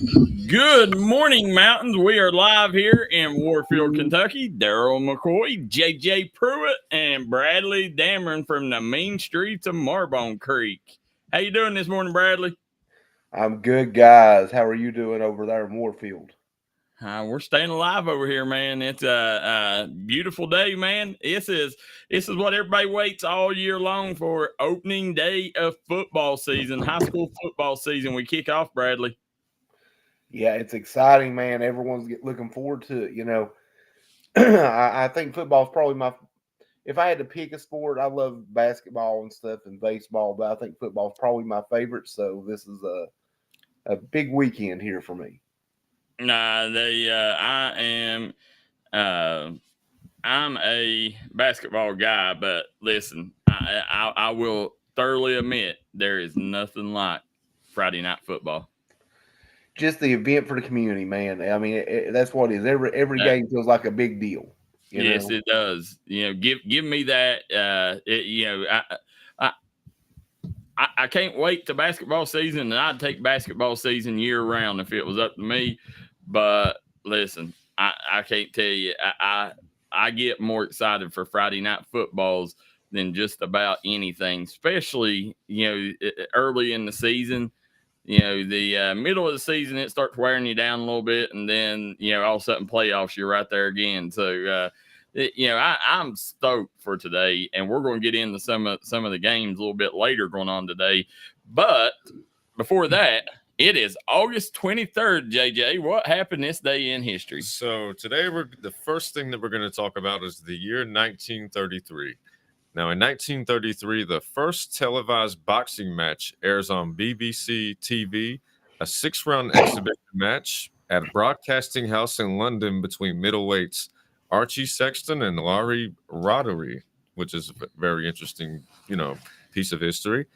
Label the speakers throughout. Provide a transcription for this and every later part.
Speaker 1: Good morning, Mountains. We are live here in Warfield, Kentucky. Darryl McCoy, JJ Pruitt, and Bradley Dameron from the mean streets of Marbone Creek. How you doing this morning, Bradley?
Speaker 2: I'm good, guys. How are you doing over there in Warfield?
Speaker 1: We're staying alive over here, man. It's a beautiful day, man. This is what everybody waits all year long for. Opening day of football season, high school football season. We kick off, Bradley.
Speaker 2: Yeah, it's exciting, man. Everyone's looking forward to it. I think football is probably my. If I had to pick a sport, I love basketball and stuff and baseball, but I think football is probably my favorite. So this is a big weekend here for me.
Speaker 1: I'm a basketball guy, but listen, I will thoroughly admit there is nothing like Friday night football.
Speaker 2: Just the event for the community, man. I mean, that's what it is. Every game feels like a big deal.
Speaker 1: Yes, it does. Give me that. I can't wait to basketball season, and I'd take basketball season year round if it was up to me. But listen, I can't tell you. I get more excited for Friday night footballs than just about anything, especially early in the season. The middle of the season it starts wearing you down a little bit, and then all of a sudden playoffs you're right there again. So I'm stoked for today, and we're going to get into some of the games a little bit later going on today. But before that, it is August 23rd, JJ. What happened this day in history?
Speaker 3: So today, the first thing that we're going to talk about is the year 1933. Now, in 1933, the first televised boxing match airs on BBC TV, a 6-round exhibition match at a broadcasting house in London between middleweights Archie Sexton and Larry Roddery, which is a very interesting, piece of history.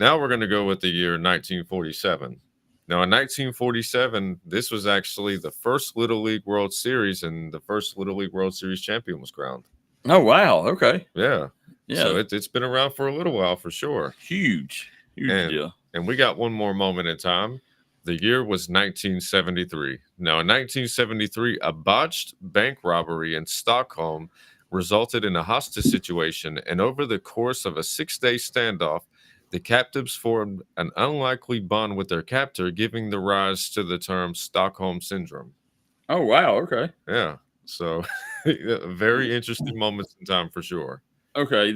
Speaker 3: Now we're going to go with the year 1947. Now, in 1947, this was actually the first Little League World Series, and the first Little League World Series champion was crowned.
Speaker 1: Oh, wow. Okay.
Speaker 3: Yeah. So it's been around for a little while for sure.
Speaker 1: Huge deal.
Speaker 3: And we got one more moment in time. The year was 1973. Now, in 1973, a botched bank robbery in Stockholm resulted in a hostage situation, and over the course of a 6-day standoff, the captives formed an unlikely bond with their captor, giving the rise to the term Stockholm Syndrome.
Speaker 1: Oh, wow. Okay.
Speaker 3: Yeah. So, very interesting moments in time for sure.
Speaker 1: Okay.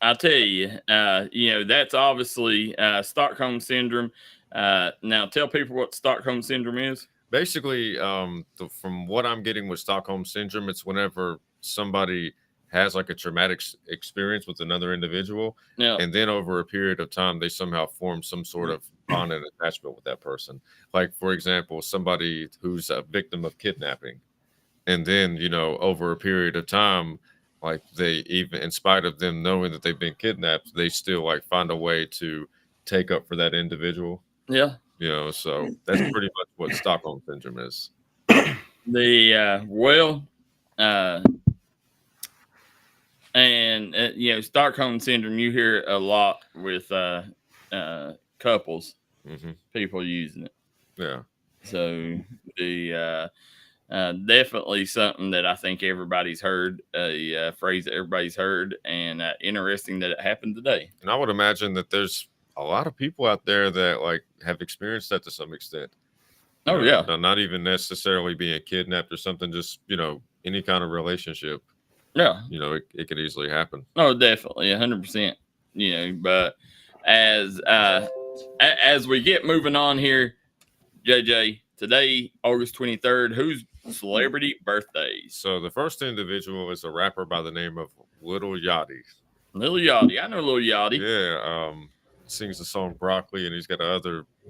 Speaker 1: I'll tell you, that's obviously Stockholm Syndrome. Now, tell people what Stockholm Syndrome is.
Speaker 3: Basically, from what I'm getting with Stockholm Syndrome, it's whenever somebody has like a traumatic experience with another individual, and then over a period of time, they somehow form some sort of bond and attachment with that person. Like, for example, somebody who's a victim of kidnapping, and then, over a period of time, like they, even in spite of them knowing that they've been kidnapped, they still like find a way to take up for that individual.
Speaker 1: Yeah.
Speaker 3: So that's pretty much what Stockholm Syndrome is.
Speaker 1: Stockholm Syndrome, you hear a lot with couples, people using it.
Speaker 3: Yeah.
Speaker 1: So definitely something that I think everybody's heard, a phrase that everybody's heard, and interesting that it happened today.
Speaker 3: And I would imagine that there's a lot of people out there that like have experienced that to some extent. Not even necessarily being kidnapped or something, just, any kind of relationship.
Speaker 1: Yeah.
Speaker 3: It could easily happen.
Speaker 1: Oh, definitely 100%. But as we get moving on here, JJ, today, August 23rd, who's celebrity birthdays?
Speaker 3: So the first individual is a rapper by the name of Lil Yachty.
Speaker 1: Lil Yachty. I know Lil Yachty.
Speaker 3: Yeah. Sings the song Broccoli, and he's got a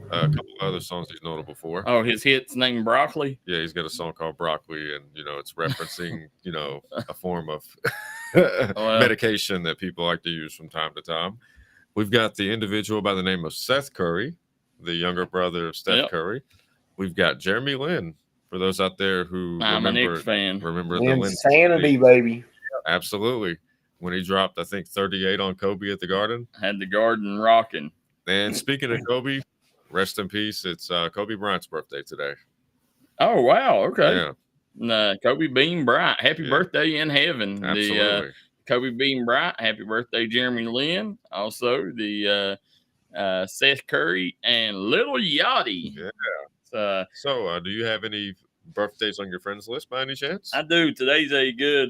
Speaker 3: couple other songs he's notable for.
Speaker 1: Oh, his hit's named Broccoli?
Speaker 3: Yeah, he's got a song called Broccoli, and, it's referencing, a form of medication that people like to use from time to time. We've got the individual by the name of Seth Curry, the younger brother of Steph Curry. We've got Jeremy Lin, for those out there who
Speaker 1: I'm a Knicks fan.
Speaker 3: Remember
Speaker 2: the Insanity, baby.
Speaker 3: Yeah, absolutely. When he dropped, I think, 38 on Kobe at the Garden.
Speaker 1: Had the Garden rocking.
Speaker 3: And speaking of Kobe, Rest in peace. It's Kobe Bryant's birthday today.
Speaker 1: Oh, wow. Okay.
Speaker 3: Yeah.
Speaker 1: Kobe Bean Bryant. Happy birthday in heaven.
Speaker 3: Absolutely.
Speaker 1: The Kobe Bean Bryant. Happy birthday, Jeremy Lin. Also, the Seth Curry and Little Yachty.
Speaker 3: Yeah. So, do you have any birthdays on your friends list by any chance?
Speaker 1: I do. Today's a good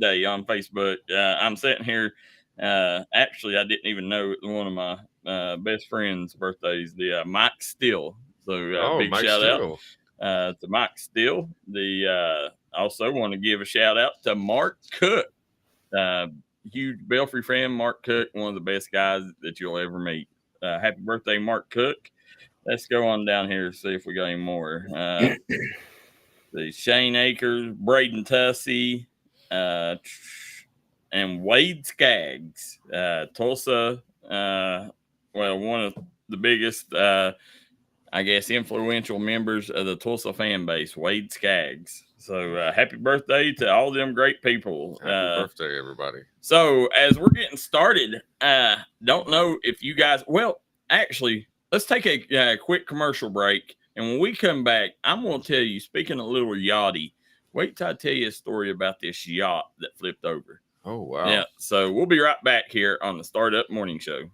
Speaker 1: day on Facebook. I'm sitting here. Actually, I didn't even know it was one of my best friends' birthdays, the Mike Steele. So big
Speaker 3: Mike
Speaker 1: shout
Speaker 3: Steele.
Speaker 1: out to Mike Steele. Also want to give a shout out to Mark Cook. Huge Belfry fan, Mark Cook, one of the best guys that you'll ever meet. Happy birthday, Mark Cook. Let's go on down here and see if we got any more. The Shane Akers, Braden Tussey, and Wade Skaggs. Tulsa, one of the biggest, I guess, influential members of the Tulsa fan base, Wade Skaggs. So happy birthday to all them great people.
Speaker 3: Happy birthday, everybody.
Speaker 1: So as we're getting started, don't know if you guys, well, actually, let's take a quick commercial break. And when we come back, I'm going to tell you, speaking of Little Yachty, wait till I tell you a story about this yacht that flipped over.
Speaker 3: Oh, wow.
Speaker 1: Yeah. So we'll be right back here on the Startup Morning Show.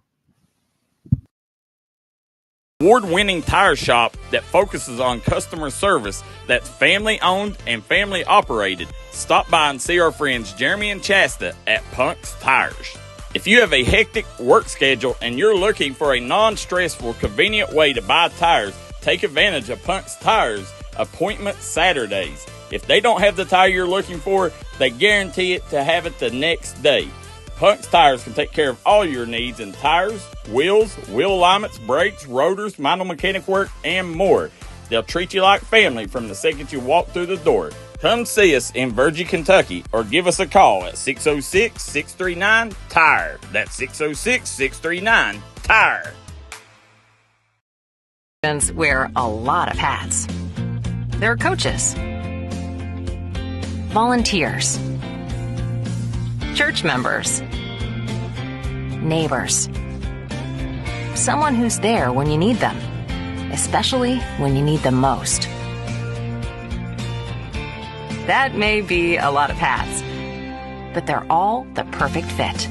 Speaker 1: Award-winning tire shop that focuses on customer service that's family-owned and family-operated. Stop by and see our friends Jeremy and Chasta at Punk's Tires. If you have a hectic work schedule and you're looking for a non-stressful, convenient way to buy tires, take advantage of Punk's Tires Appointment Saturdays. If they don't have the tire you're looking for, they guarantee it to have it the next day. Punk's Tires can take care of all your needs in tires, wheels, wheel alignments, brakes, rotors, minor mechanic work, and more. They'll treat you like family from the second you walk through the door. Come see us in Virgie, Kentucky, or give us a call at 606-639-TIRE. That's 606-639-TIRE.
Speaker 4: Wear a lot of hats. There are coaches, volunteers, church members, neighbors, someone who's there when you need them, especially when you need them most. That may be a lot of hats, but they're all the perfect fit.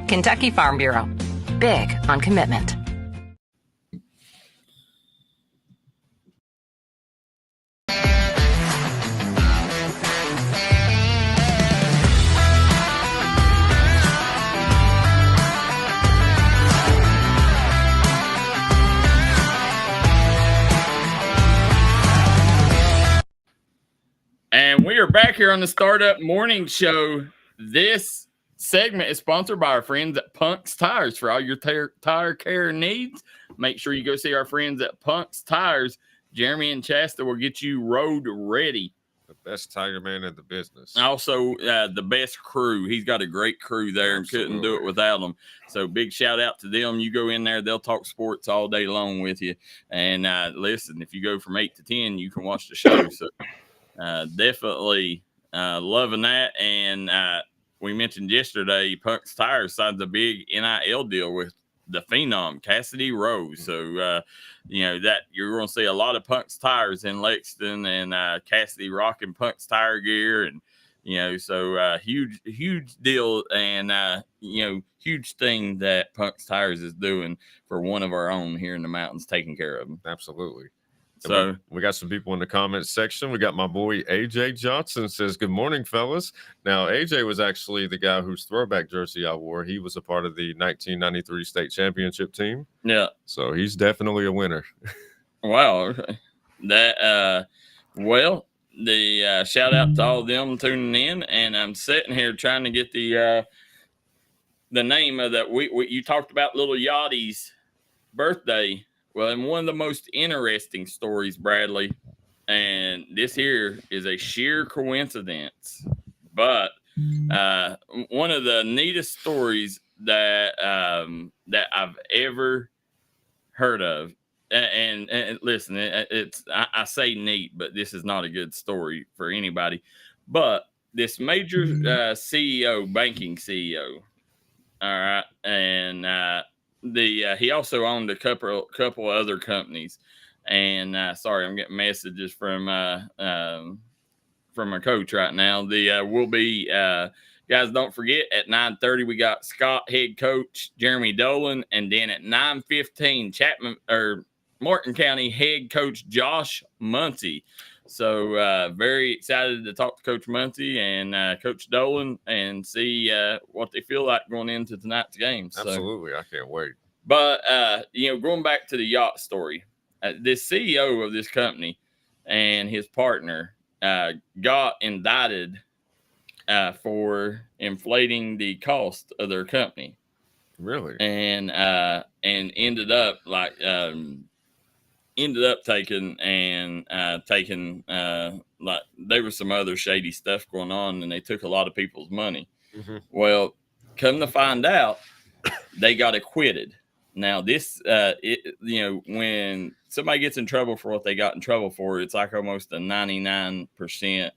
Speaker 4: Kentucky Farm Bureau, big on commitment.
Speaker 1: And we are back here on the Startup Morning Show. This segment is sponsored by our friends at Punk's Tires. For all your tire care needs, make sure you go see our friends at Punk's Tires. Jeremy and Chasta will get you road ready.
Speaker 3: The best tire man in the business.
Speaker 1: Also, the best crew. He's got a great crew there and couldn't do it without them. So big shout out to them. You go in there, they'll talk sports all day long with you. And listen, if you go from 8 to 10, you can watch the show. So definitely loving that. And we mentioned yesterday, Punk's Tires signed a big NIL deal with the Phenom, Cassidy Rose. So, that you're going to see a lot of Punk's Tires in Lexington, and Cassidy rocking Punk's tire gear. And, so huge deal, and, huge thing that Punk's Tires is doing for one of our own here in the mountains, taking care of them.
Speaker 3: Absolutely.
Speaker 1: So
Speaker 3: we got some people in the comments section. We got my boy AJ Johnson says, "Good morning, fellas." Now, AJ was actually the guy whose throwback jersey I wore. He was a part of the 1993 state championship team.
Speaker 1: Yeah.
Speaker 3: So he's definitely a winner.
Speaker 1: Wow. Okay. That the shout out to all of them tuning in, and I'm sitting here trying to get the name of that. You talked about Little Yachty's birthday. Well, and one of the most interesting stories, Bradley, and this here is a sheer coincidence, but one of the neatest stories that I've ever heard of. And listen, I say neat, but this is not a good story for anybody. But this major CEO, banking CEO, all right, and he also owned a couple other companies. And sorry, I'm getting messages from my coach right now. We'll be guys. Don't forget at 9:30 we got Scott head coach Jeremy Dolan, and then at 9:15 Martin County head coach Josh Muncie. So very excited to talk to Coach Muncie and Coach Dolan and see what they feel like going into tonight's game.
Speaker 3: Absolutely, I can't wait.
Speaker 1: But going back to the yacht story, this CEO of this company and his partner got indicted for inflating the cost of their company.
Speaker 3: Really?
Speaker 1: And ended up taking like there was some other shady stuff going on, and they took a lot of people's money.
Speaker 3: Mm-hmm.
Speaker 1: Well, come to find out, they got acquitted. Now this, when somebody gets in trouble for what they got in trouble for, it's like almost a 99%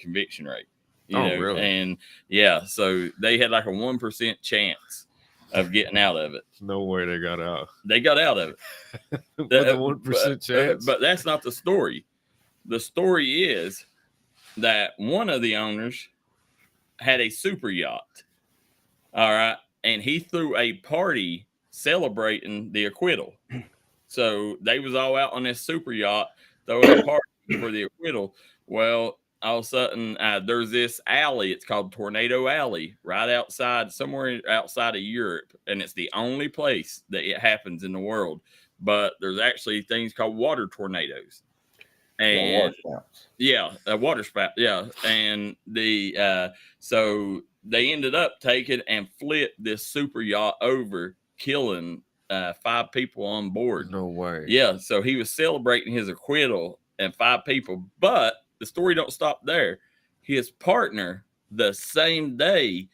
Speaker 1: conviction rate.
Speaker 3: Really?
Speaker 1: And yeah, so they had like a 1% chance of getting out of it.
Speaker 3: No way they got out.
Speaker 1: They got out of it.
Speaker 3: With a 1% chance.
Speaker 1: But that's not the story. The story is that one of the owners had a super yacht. All right. And he threw a party celebrating the acquittal. So they was all out on this super yacht throwing a party for the acquittal. Well, all of a sudden, there's this alley. It's called Tornado Alley, right outside, somewhere outside of Europe. And it's the only place that it happens in the world. But there's actually things called water tornadoes. And
Speaker 2: water spouts.
Speaker 1: Yeah, a water spout. Yeah. And so they ended up taking and flipped this super yacht over, killing 5 people on board.
Speaker 3: No way.
Speaker 1: Yeah. So he was celebrating his acquittal and 5 people. But the story don't stop there. His partner, the same day,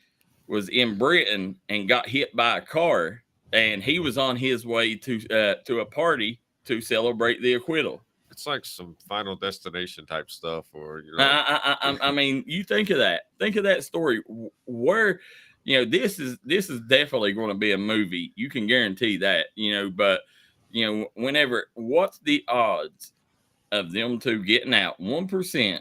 Speaker 1: was in Britain and got hit by a car, and he was on his way to a party to celebrate the acquittal.
Speaker 3: It's like some Final Destination type stuff, or
Speaker 1: I mean, you think of that. Think of that story. Where, this is definitely going to be a movie. You can guarantee that. But what's the odds of them two getting out 1%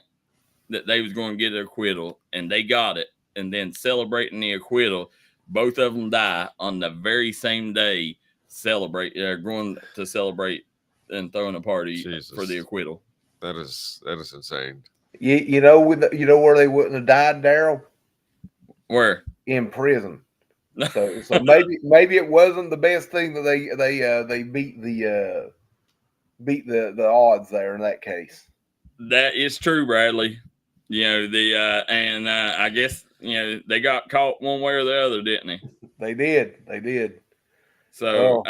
Speaker 1: that they was going to get an acquittal, and they got it, and then celebrating the acquittal, both of them die on the very same day. Going to celebrate and throwing a party for the acquittal.
Speaker 3: That is insane.
Speaker 2: You know where they wouldn't have died, Darryl?
Speaker 1: Where?
Speaker 2: In prison. So maybe it wasn't the best thing that they beat the odds there in that case.
Speaker 1: That is true, Bradley. I guess they got caught one way or the other, didn't they?
Speaker 2: They did.
Speaker 1: So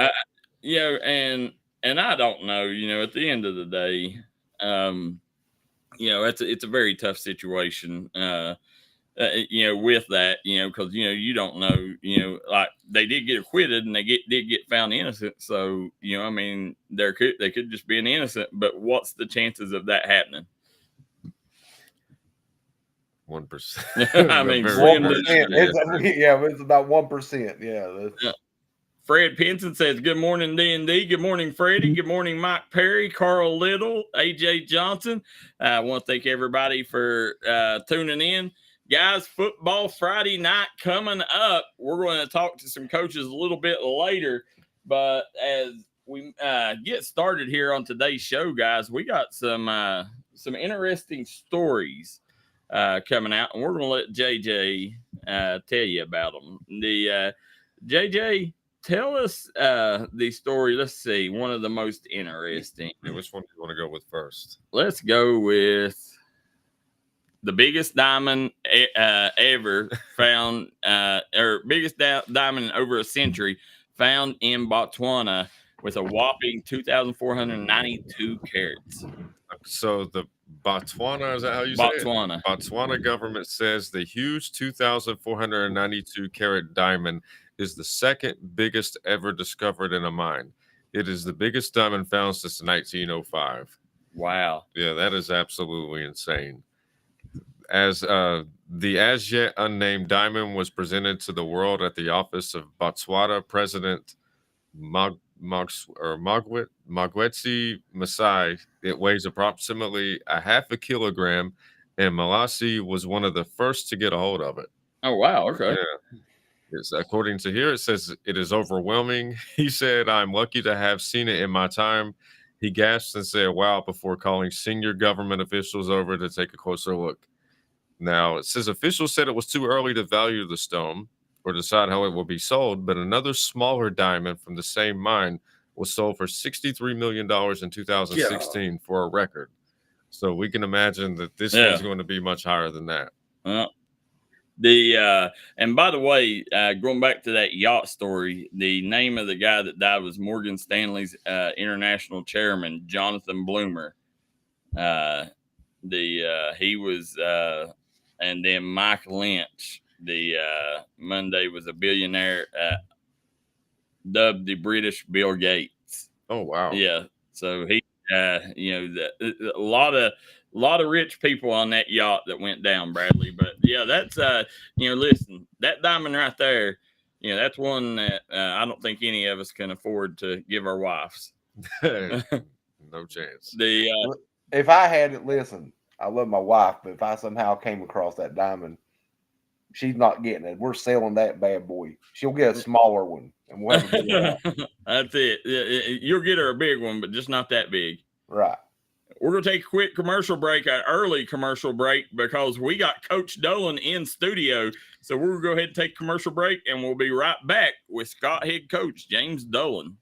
Speaker 1: and I don't know. At the end of the day, it's a very tough situation. With that, because you don't know, like they did get acquitted and they did get found innocent. So they could just be an innocent. But what's the chances of that happening?
Speaker 3: 1%.
Speaker 1: I mean,
Speaker 2: 1%. It's about 1%. Yeah.
Speaker 1: Fred Pinson says, "Good morning, D&D. Good morning, Freddie. Good morning, Mike Perry, Carl Little, AJ Johnson. I want to thank everybody for tuning in. Guys, football Friday night coming up. We're going to talk to some coaches a little bit later. But as we get started here on today's show, guys, we got some interesting stories coming out, and we're going to let JJ tell you about them. JJ, tell us the story. Let's see, one of the most interesting.
Speaker 3: Which one do you want to go with first?
Speaker 1: Let's go with the biggest diamond ever found, or biggest diamond in over a century, found in Botswana with a whopping 2,492 carats.
Speaker 3: So the Botswana, is that how you say it?
Speaker 1: Botswana.
Speaker 3: Botswana government says the huge 2,492 carat diamond is the second biggest ever discovered in a mine. It is the biggest diamond found since 1905.
Speaker 1: Wow.
Speaker 3: Yeah, that is absolutely insane. As the as yet unnamed diamond was presented to the world at the office of Botswana President Magwetsi Masai. It weighs approximately a half a kilogram, and Malasi was one of the first to get a hold of it.
Speaker 1: Oh, wow. Okay.
Speaker 3: Yeah. It's, according to here, it says it is overwhelming. He said, "I'm lucky to have seen it in my time." He gasped and said, "Wow," before calling senior government officials over to take a closer look. Now, it says officials said it was too early to value the stone or decide how it will be sold, but another smaller diamond from the same mine was sold for $63 million in 2016 for a record. So we can imagine that this one's going to be much higher than that.
Speaker 1: And by the way, going back to that yacht story, the name of the guy that died was Morgan Stanley's international chairman, Jonathan Bloomer. He was, and then Mike Lynch, the Monday was a billionaire, dubbed the British Bill Gates.
Speaker 3: Oh wow!
Speaker 1: Yeah, so he, a lot of rich people on that yacht that went down, Bradley. But yeah, that's listen, that diamond right there, that's one that I don't think any of us can afford to give our wives.
Speaker 3: No chance.
Speaker 2: If I had it, listen, I love my wife, but if I somehow came across that diamond, she's not getting it. We're selling that bad boy. She'll get a smaller one, and we'll have to
Speaker 1: That's it. You'll get her a big one, but just not that big.
Speaker 2: Right.
Speaker 1: We're going to take a quick commercial break, an early commercial break, because we got Coach Dolan in studio. So we're going to go ahead and take a commercial break, and we'll be right back with Scott head coach James Dolan.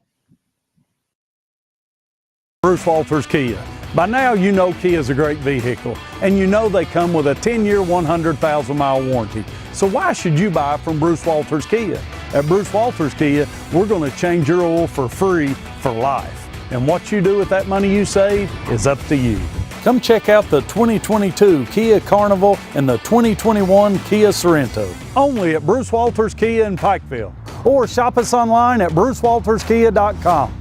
Speaker 5: Bruce Walters Kia. By now, you know Kia is a great vehicle, and you know they come with a 10-year, 100,000-mile warranty. So why should you buy from Bruce Walters Kia? At Bruce Walters Kia, we're going to change your oil for free for life. And what you do with that money you save is up to you. Come check out the 2022 Kia Carnival and the 2021 Kia Sorento. Only at Bruce Walters Kia in Pikeville. Or shop us online at brucewalterskia.com.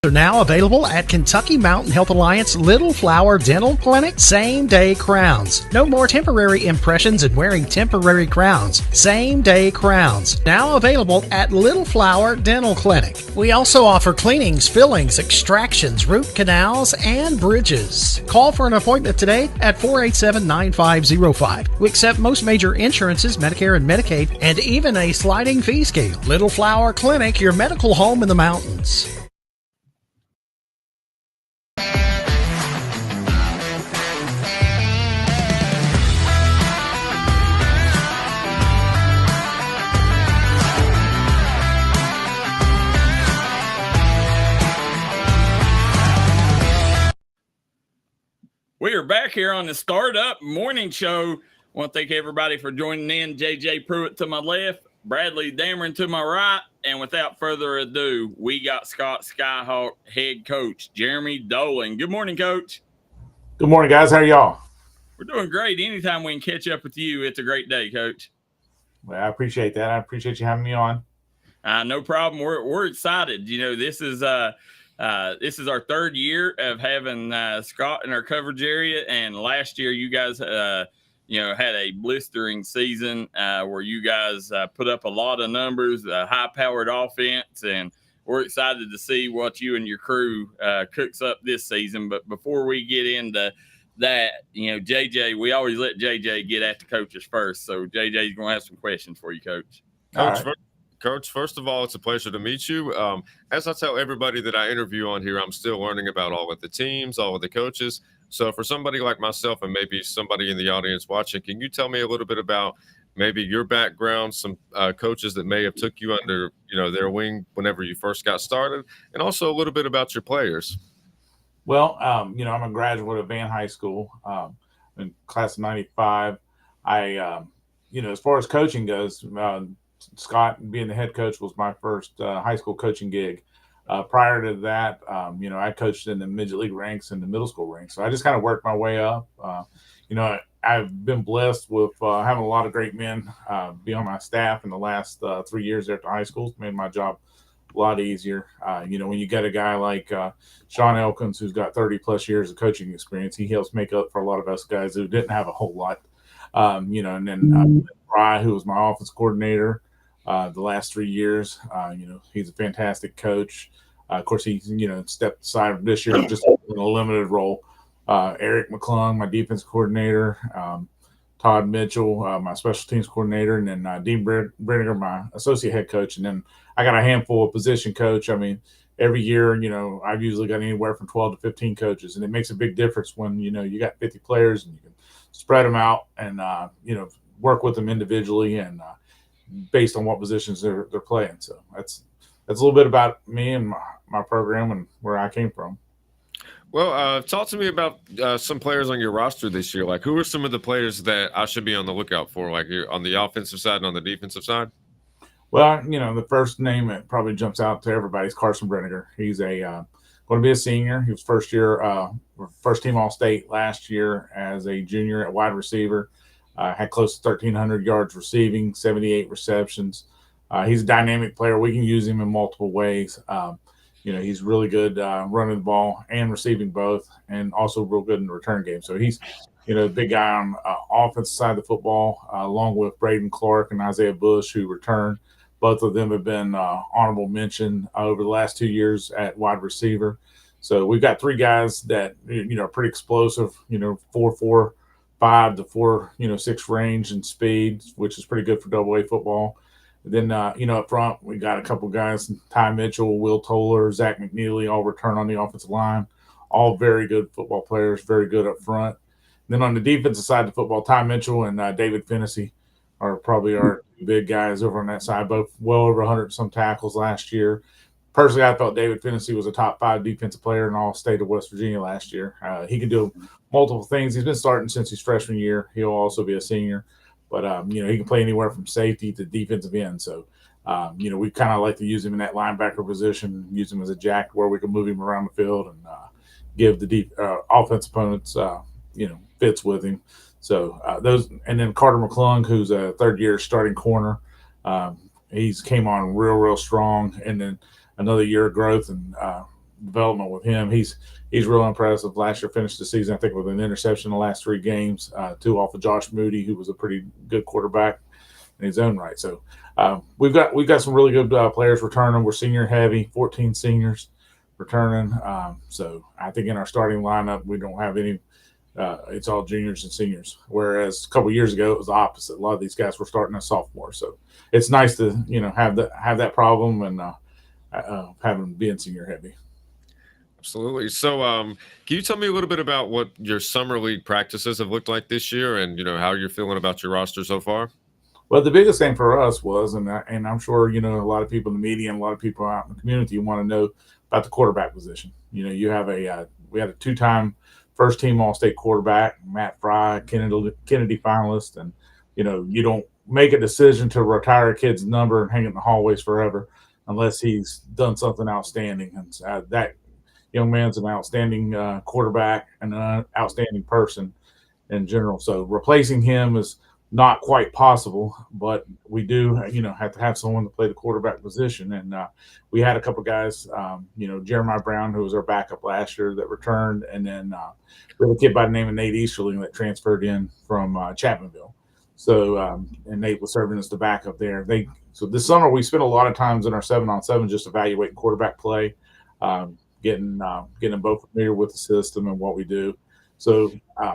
Speaker 6: Are now available at Kentucky Mountain Health Alliance Little Flower Dental Clinic. Same day crowns. No more temporary impressions and wearing temporary crowns. Same day crowns. Now available at Little Flower Dental Clinic. We also offer cleanings, fillings, extractions, root canals, and bridges. Call for an appointment today at 487-9505. We accept most major insurances, Medicare and Medicaid, and even a sliding fee scale. Little Flower Clinic, your medical home in the mountains.
Speaker 1: We are back here on the Startup Morning Show. I want to thank everybody for joining in. JJ Pruitt to my left, Bradley Dameron to my right, and without further ado, we got Scott Skyhawk head coach Jeremy Dolan. Good morning, Coach.
Speaker 7: Good morning, guys. How are y'all?
Speaker 1: We're doing great. Anytime we can catch up with you, it's a great day, Coach.
Speaker 7: Well, I appreciate that. I appreciate you having me on.
Speaker 1: No problem. We're excited. This is our third year of having Scott in our coverage area, and last year you guys, had a blistering season where you guys put up a lot of numbers, high-powered offense, and we're excited to see what you and your crew cooks up this season. But before we get into that, JJ, we always let JJ get at the coaches first. So JJ's going to have some questions for you, Coach.
Speaker 3: Coach, first of all, it's a pleasure to meet you. As I tell everybody that I interview on here, I'm still learning about all of the teams, all of the coaches. So for somebody like myself and maybe somebody in the audience watching, can you tell me a little bit about maybe your background, some coaches that may have took you under, their wing whenever you first got started, and also a little bit about your players?
Speaker 7: Well, I'm a graduate of Van High School, in class of 95. I, as far as coaching goes, Scott being the head coach was my first high school coaching gig. Prior to that, I coached in the midget league ranks and the middle school ranks. So I just kind of worked my way up. I've been blessed with having a lot of great men be on my staff in the last 3 years there at the high school. It's made my job a lot easier. When you get a guy like Sean Elkins, who's got 30 plus years of coaching experience, he helps make up for a lot of us guys who didn't have a whole lot. And then Bry, who was my office coordinator, the last 3 years. He's a fantastic coach. Of course, he's stepped aside this year just in a limited role. Eric McClung, my defense coordinator, Todd Mitchell, my special teams coordinator, and then Dean Brenninger, my associate head coach. And then I got a handful of position coach. I mean, every year, I've usually got anywhere from 12 to 15 coaches, and it makes a big difference when, you got 50 players and you can spread them out and, work with them individually and based on what positions they're playing. So that's a little bit about me and my program and where I came from.
Speaker 3: Well, talk to me about some players on your roster this year. Like, who are some of the players that I should be on the lookout for, like on the offensive side and on the defensive side?
Speaker 7: Well, the first name that probably jumps out to everybody is Carson Brenninger. He's going to be a senior. He was first team All-State last year as a junior at wide receiver. Had close to 1,300 yards receiving, 78 receptions. He's a dynamic player. We can use him in multiple ways. He's really good running the ball and receiving both, and also real good in the return game. So he's, the big guy on offensive side of the football, along with Braden Clark and Isaiah Bush, who return. Both of them have been honorable mention over the last 2 years at wide receiver. So we've got 3 guys that, are pretty explosive, 4.45 to 4.6 range and speed, which is pretty good for AA football. Then, up front, we got a couple guys, Ty Mitchell, Will Toller, Zach McNeely, all return on the offensive line. All very good football players, very good up front. Then on the defensive side of the football, Ty Mitchell and David Fennessy are probably our big guys over on that side, both well over 100 some tackles last year. Personally, I thought David Fennessy was a top 5 defensive player in all state of West Virginia last year. He can do multiple things. He's been starting since his freshman year. He'll also be a senior. But, he can play anywhere from safety to defensive end. So, we kind of like to use him in that linebacker position, use him as a jack where we can move him around the field and give the offense opponents, fits with him. So and then Carter McClung, who's a third-year starting corner. He's came on real strong, and then another year of growth and development with him. He's real impressive. Last year finished the season, I think, with an interception in the last 3 games, 2 off of Josh Moody, who was a pretty good quarterback in his own right. So we've got some really good players returning. We're senior heavy, 14 seniors returning. So I think in our starting lineup, we don't have any. It's all juniors and seniors, whereas a couple of years ago it was the opposite. A lot of these guys were starting as sophomores. So it's nice to have that problem and having being senior heavy.
Speaker 3: Absolutely. So can you tell me a little bit about what your summer league practices have looked like this year and, how you're feeling about your roster so far?
Speaker 7: Well, the biggest thing for us was, and I'm sure, a lot of people in the media and a lot of people out in the community want to know about the quarterback position. You have we had a 2-time first team All-State quarterback, Matt Fry, Kennedy finalist. And, you don't make a decision to retire a kid's number and hang it in the hallways forever unless he's done something outstanding. And that young man's an outstanding quarterback and an outstanding person in general. So replacing him is not quite possible, but we do, have to have someone to play the quarterback position. And we had a couple guys, Jeremiah Brown, who was our backup last year, that returned. And then we had a kid by the name of Nate Easterling that transferred in from Chapmanville. So, and Nate was serving as the backup there. So this summer we spent a lot of times in our 7-on-7 just evaluating quarterback play, getting them both familiar with the system and what we do. So,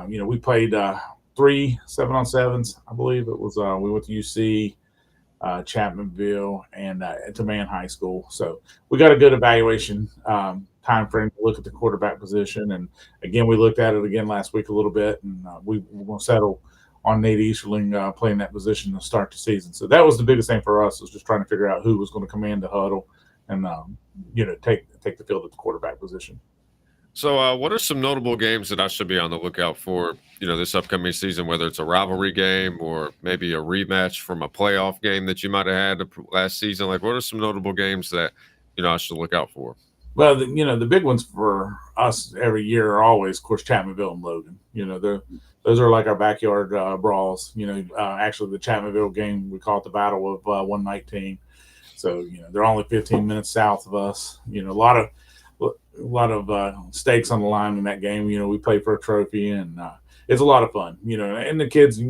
Speaker 7: we played 3 7-on-7s, I believe it was. We went to UC, Chapmanville, and to Man High School. So we got a good evaluation time frame to look at the quarterback position. And again, we looked at it again last week a little bit, and we're going to settle on Nate Easterling playing that position to start the season. So that was the biggest thing for us, was just trying to figure out who was going to command the huddle and take the field at the quarterback position.
Speaker 3: So what are some notable games that I should be on the lookout for, this upcoming season, whether it's a rivalry game or maybe a rematch from a playoff game that you might have had last season? Like, what are some notable games that, I should look out for?
Speaker 7: Well, the big ones for us every year are always, of course, Chapmanville and Logan. Those are like our backyard brawls. Actually, the Chapmanville game, we call it the Battle of 119. So, they're only 15 minutes south of us. A lot of stakes on the line in that game. We play for a trophy, and it's a lot of fun. And the kids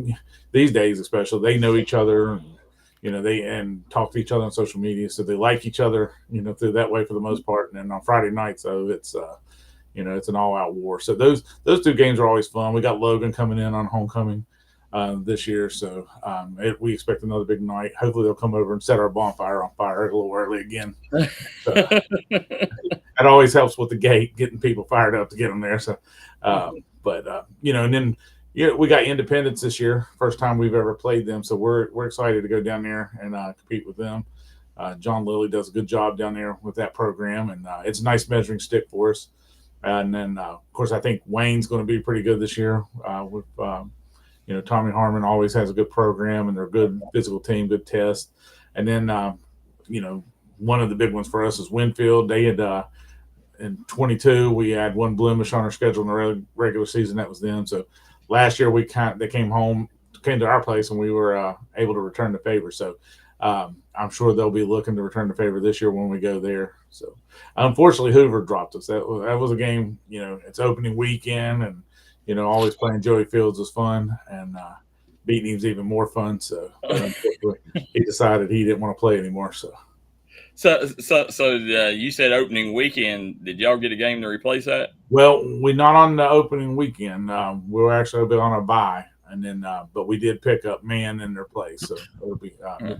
Speaker 7: these days, especially, they know each other. And, they and talk to each other on social media, so they like each other, through that way for the most part. And then on Friday nights, so it's it's an all-out war. So those two games are always fun. We got Logan coming in on homecoming this year, so we expect another big night. Hopefully they'll come over and set our bonfire on fire a little early again. So, that always helps with the gate, getting people fired up to get them there. So, and then we got Independence this year, first time we've ever played them, so we're excited to go down there and compete with them. John Lilly does a good job down there with that program, and it's a nice measuring stick for us. And then, of course, I think Wayne's going to be pretty good this year. With Tommy Harmon always has a good program, and they're a good physical team, good test. And then, one of the big ones for us is Winfield. They had in 22, we had one blemish on our schedule in the regular season. That was them. So last year they came to our place, and we were able to return the favor. So I'm sure they'll be looking to return the favor this year when we go there. So unfortunately, Hoover dropped us. That was a game. It's opening weekend, and always playing Joey Fields was fun, and beating him's even more fun. So he decided he didn't want to play anymore.
Speaker 1: So you said opening weekend. Did y'all get a game to replace that?
Speaker 7: Well, we're not on the opening weekend. We're actually on a bye, and then but we did pick up Man in their place. So it'll be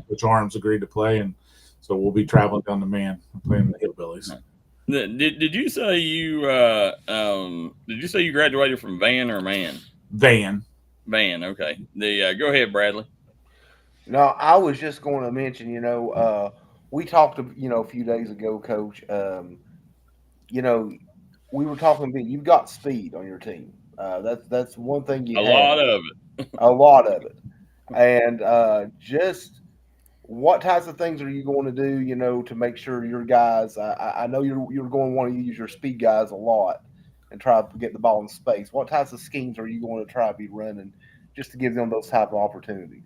Speaker 7: which Arms agreed to play, and so we'll be traveling down to Man and playing the Hillbillies.
Speaker 1: Did you say you graduated from Van or Man?
Speaker 7: Van.
Speaker 1: Okay. Go ahead, Bradley.
Speaker 2: No, I was just going to mention, we talked, a few days ago, Coach. We were talking. You've got speed on your team. That's one thing you have.
Speaker 1: Lot of it.
Speaker 2: A lot of it, and just what types of things are you going to do? To make sure your guys. I know you're going to want to use your speed guys a lot and try to get the ball in space. What types of schemes are you going to try to be running just to give them those type of opportunities?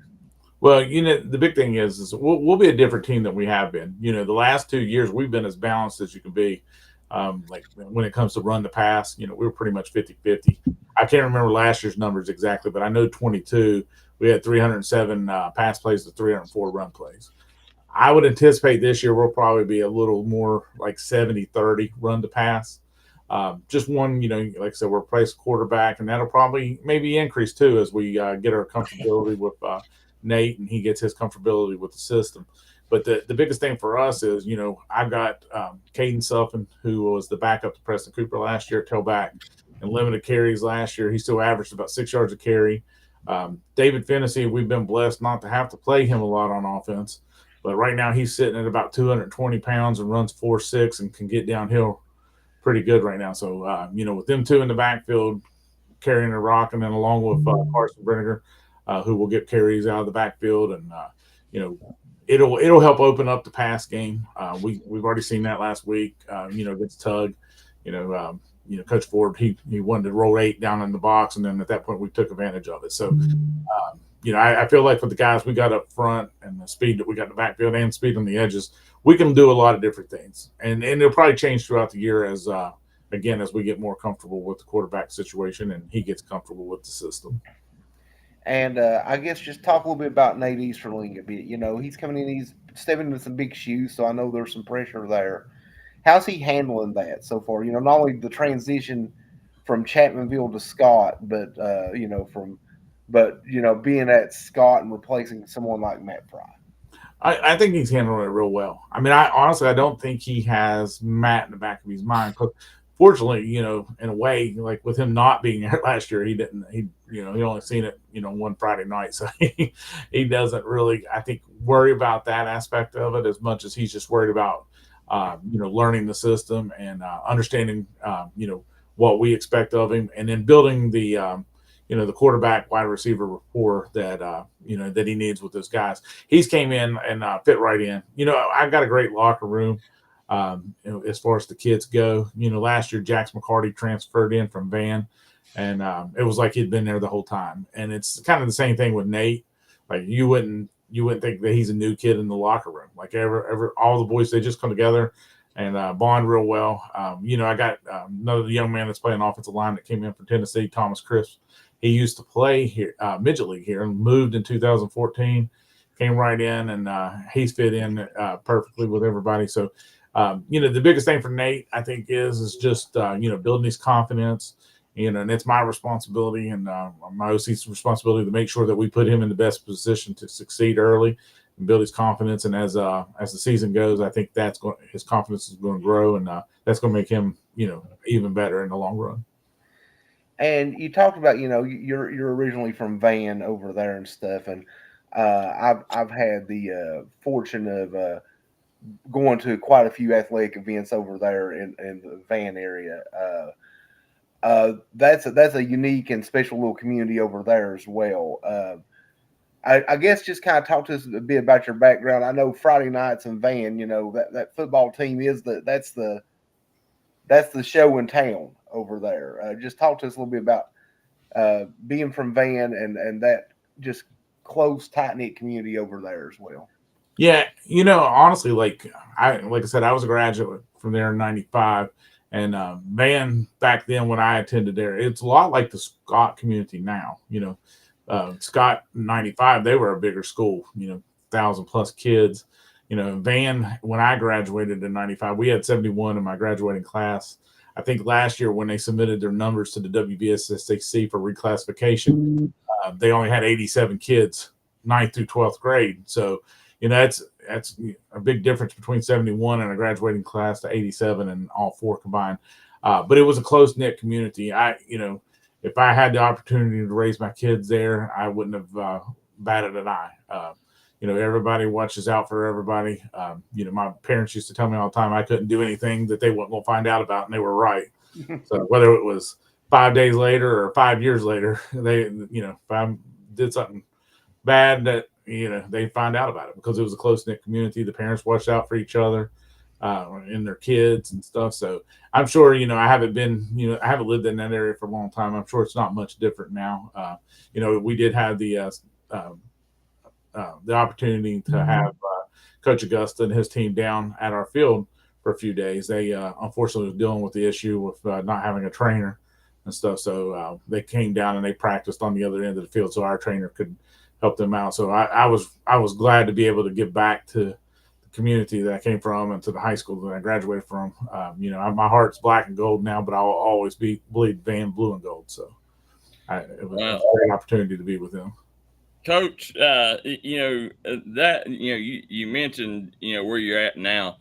Speaker 7: Well, the big thing is we'll be a different team than we have been. The last 2 years we've been as balanced as you can be. Like when it comes to run to pass, we were pretty much 50-50. I can't remember last year's numbers exactly, but I know 22, we had 307 pass plays to 304 run plays. I would anticipate this year we'll probably be a little more like 70-30 run to pass. Just one, like I said, we're replacing quarterback, and that'll probably maybe increase too as we get our comfortability with Nate, and he gets his comfortability with the system. But the biggest thing for us is, I've got Caden Suffin, who was the backup to Preston Cooper last year, tailback, and limited carries last year. He still averaged about 6 yards a carry. David Fennessy, we've been blessed not to have to play him a lot on offense. But right now he's sitting at about 220 pounds and runs 4.6 and can get downhill pretty good right now. So, with them two in the backfield carrying the rock, and then along with Carson Brenniger, who will get carries out of the backfield, and it'll help open up the pass game. We've already seen that last week. Against Tug. Coach Ford he wanted to roll 8 down in the box, and then at that point we took advantage of it. So, I feel like with the guys we got up front and the speed that we got in the backfield and speed on the edges, we can do a lot of different things, and it'll probably change throughout the year as we get more comfortable with the quarterback situation and he gets comfortable with the system.
Speaker 2: And I guess just talk a little bit about Nate Easterling a bit. He's coming in, he's stepping into some big shoes, so I know there's some pressure there. How's he handling that so far? Not only the transition from Chapmanville to Scott, but being at Scott and replacing someone like Matt Fry.
Speaker 7: I think he's handling it real well. I mean, I don't think he has Matt in the back of his mind. Fortunately, in a way, like with him not being there last year, he only seen it, one Friday night. So he doesn't really, I think, worry about that aspect of it as much as he's just worried about, learning the system and understanding, what we expect of him, and then building the, the quarterback wide receiver rapport that, that he needs with those guys. He's came in and fit right in. I've got a great locker room. As far as the kids go, last year Jax McCarty transferred in from Van, and it was like he'd been there the whole time. And it's kind of the same thing with Nate. Like you wouldn't think that he's a new kid in the locker room. Like all the boys, they just come together and bond real well. I got another young man that's playing offensive line that came in from Tennessee, Thomas Crisp. He used to play here, midget league here, and moved in 2014. came right in, and he's fit in perfectly with everybody. So, the biggest thing for Nate, I think, is just building his confidence. And it's my responsibility and my OC's responsibility to make sure that we put him in the best position to succeed early and build his confidence. And as the season goes, I think his confidence is going to grow, and that's going to make him, even better in the long run.
Speaker 2: And you talked about, you're originally from Van over there and stuff, and I've had the fortune of going to quite a few athletic events over there in the Van area. That's a unique and special little community over there as well. I guess just kind of talk to us a bit about your background. I know Friday nights in Van, that football team is that's the show in town over there. Just talk to us a little bit about being from Van and that just close, tight-knit community over there as well.
Speaker 7: Yeah, honestly, like I said, I was a graduate from there in '95, and Van back then when I attended there, it's a lot like the Scott community now. Scott in '95, they were a bigger school, 1,000+ kids. Van, when I graduated in '95, we had 71 in my graduating class. I think last year when they submitted their numbers to the WVSSAC for reclassification, they only had 87 kids, 9th through 12th grade. So, that's a big difference between 71 and a graduating class to 87 and all four combined. But it was a close-knit community. If I had the opportunity to raise my kids there, I wouldn't have batted an eye. Everybody watches out for everybody. My parents used to tell me all the time I couldn't do anything that they weren't going to find out about, and they were right. So whether it was 5 days later or 5 years later, if I did something bad, that they find out about it because it was a close-knit community. The parents watched out for each other and their kids and stuff. So I'm sure, I haven't lived in that area for a long time. I'm sure it's not much different now. We did have the opportunity to have Coach Augusta and his team down at our field for a few days. They unfortunately was dealing with the issue with not having a trainer and stuff. So they came down and they practiced on the other end of the field so our trainer could help them out. So I was glad to be able to give back to the community that I came from and to the high school that I graduated from. My heart's black and gold now, but I'll always bleed Van blue and gold. So it was a great opportunity to be with them.
Speaker 1: Coach, you mentioned, where you're at now,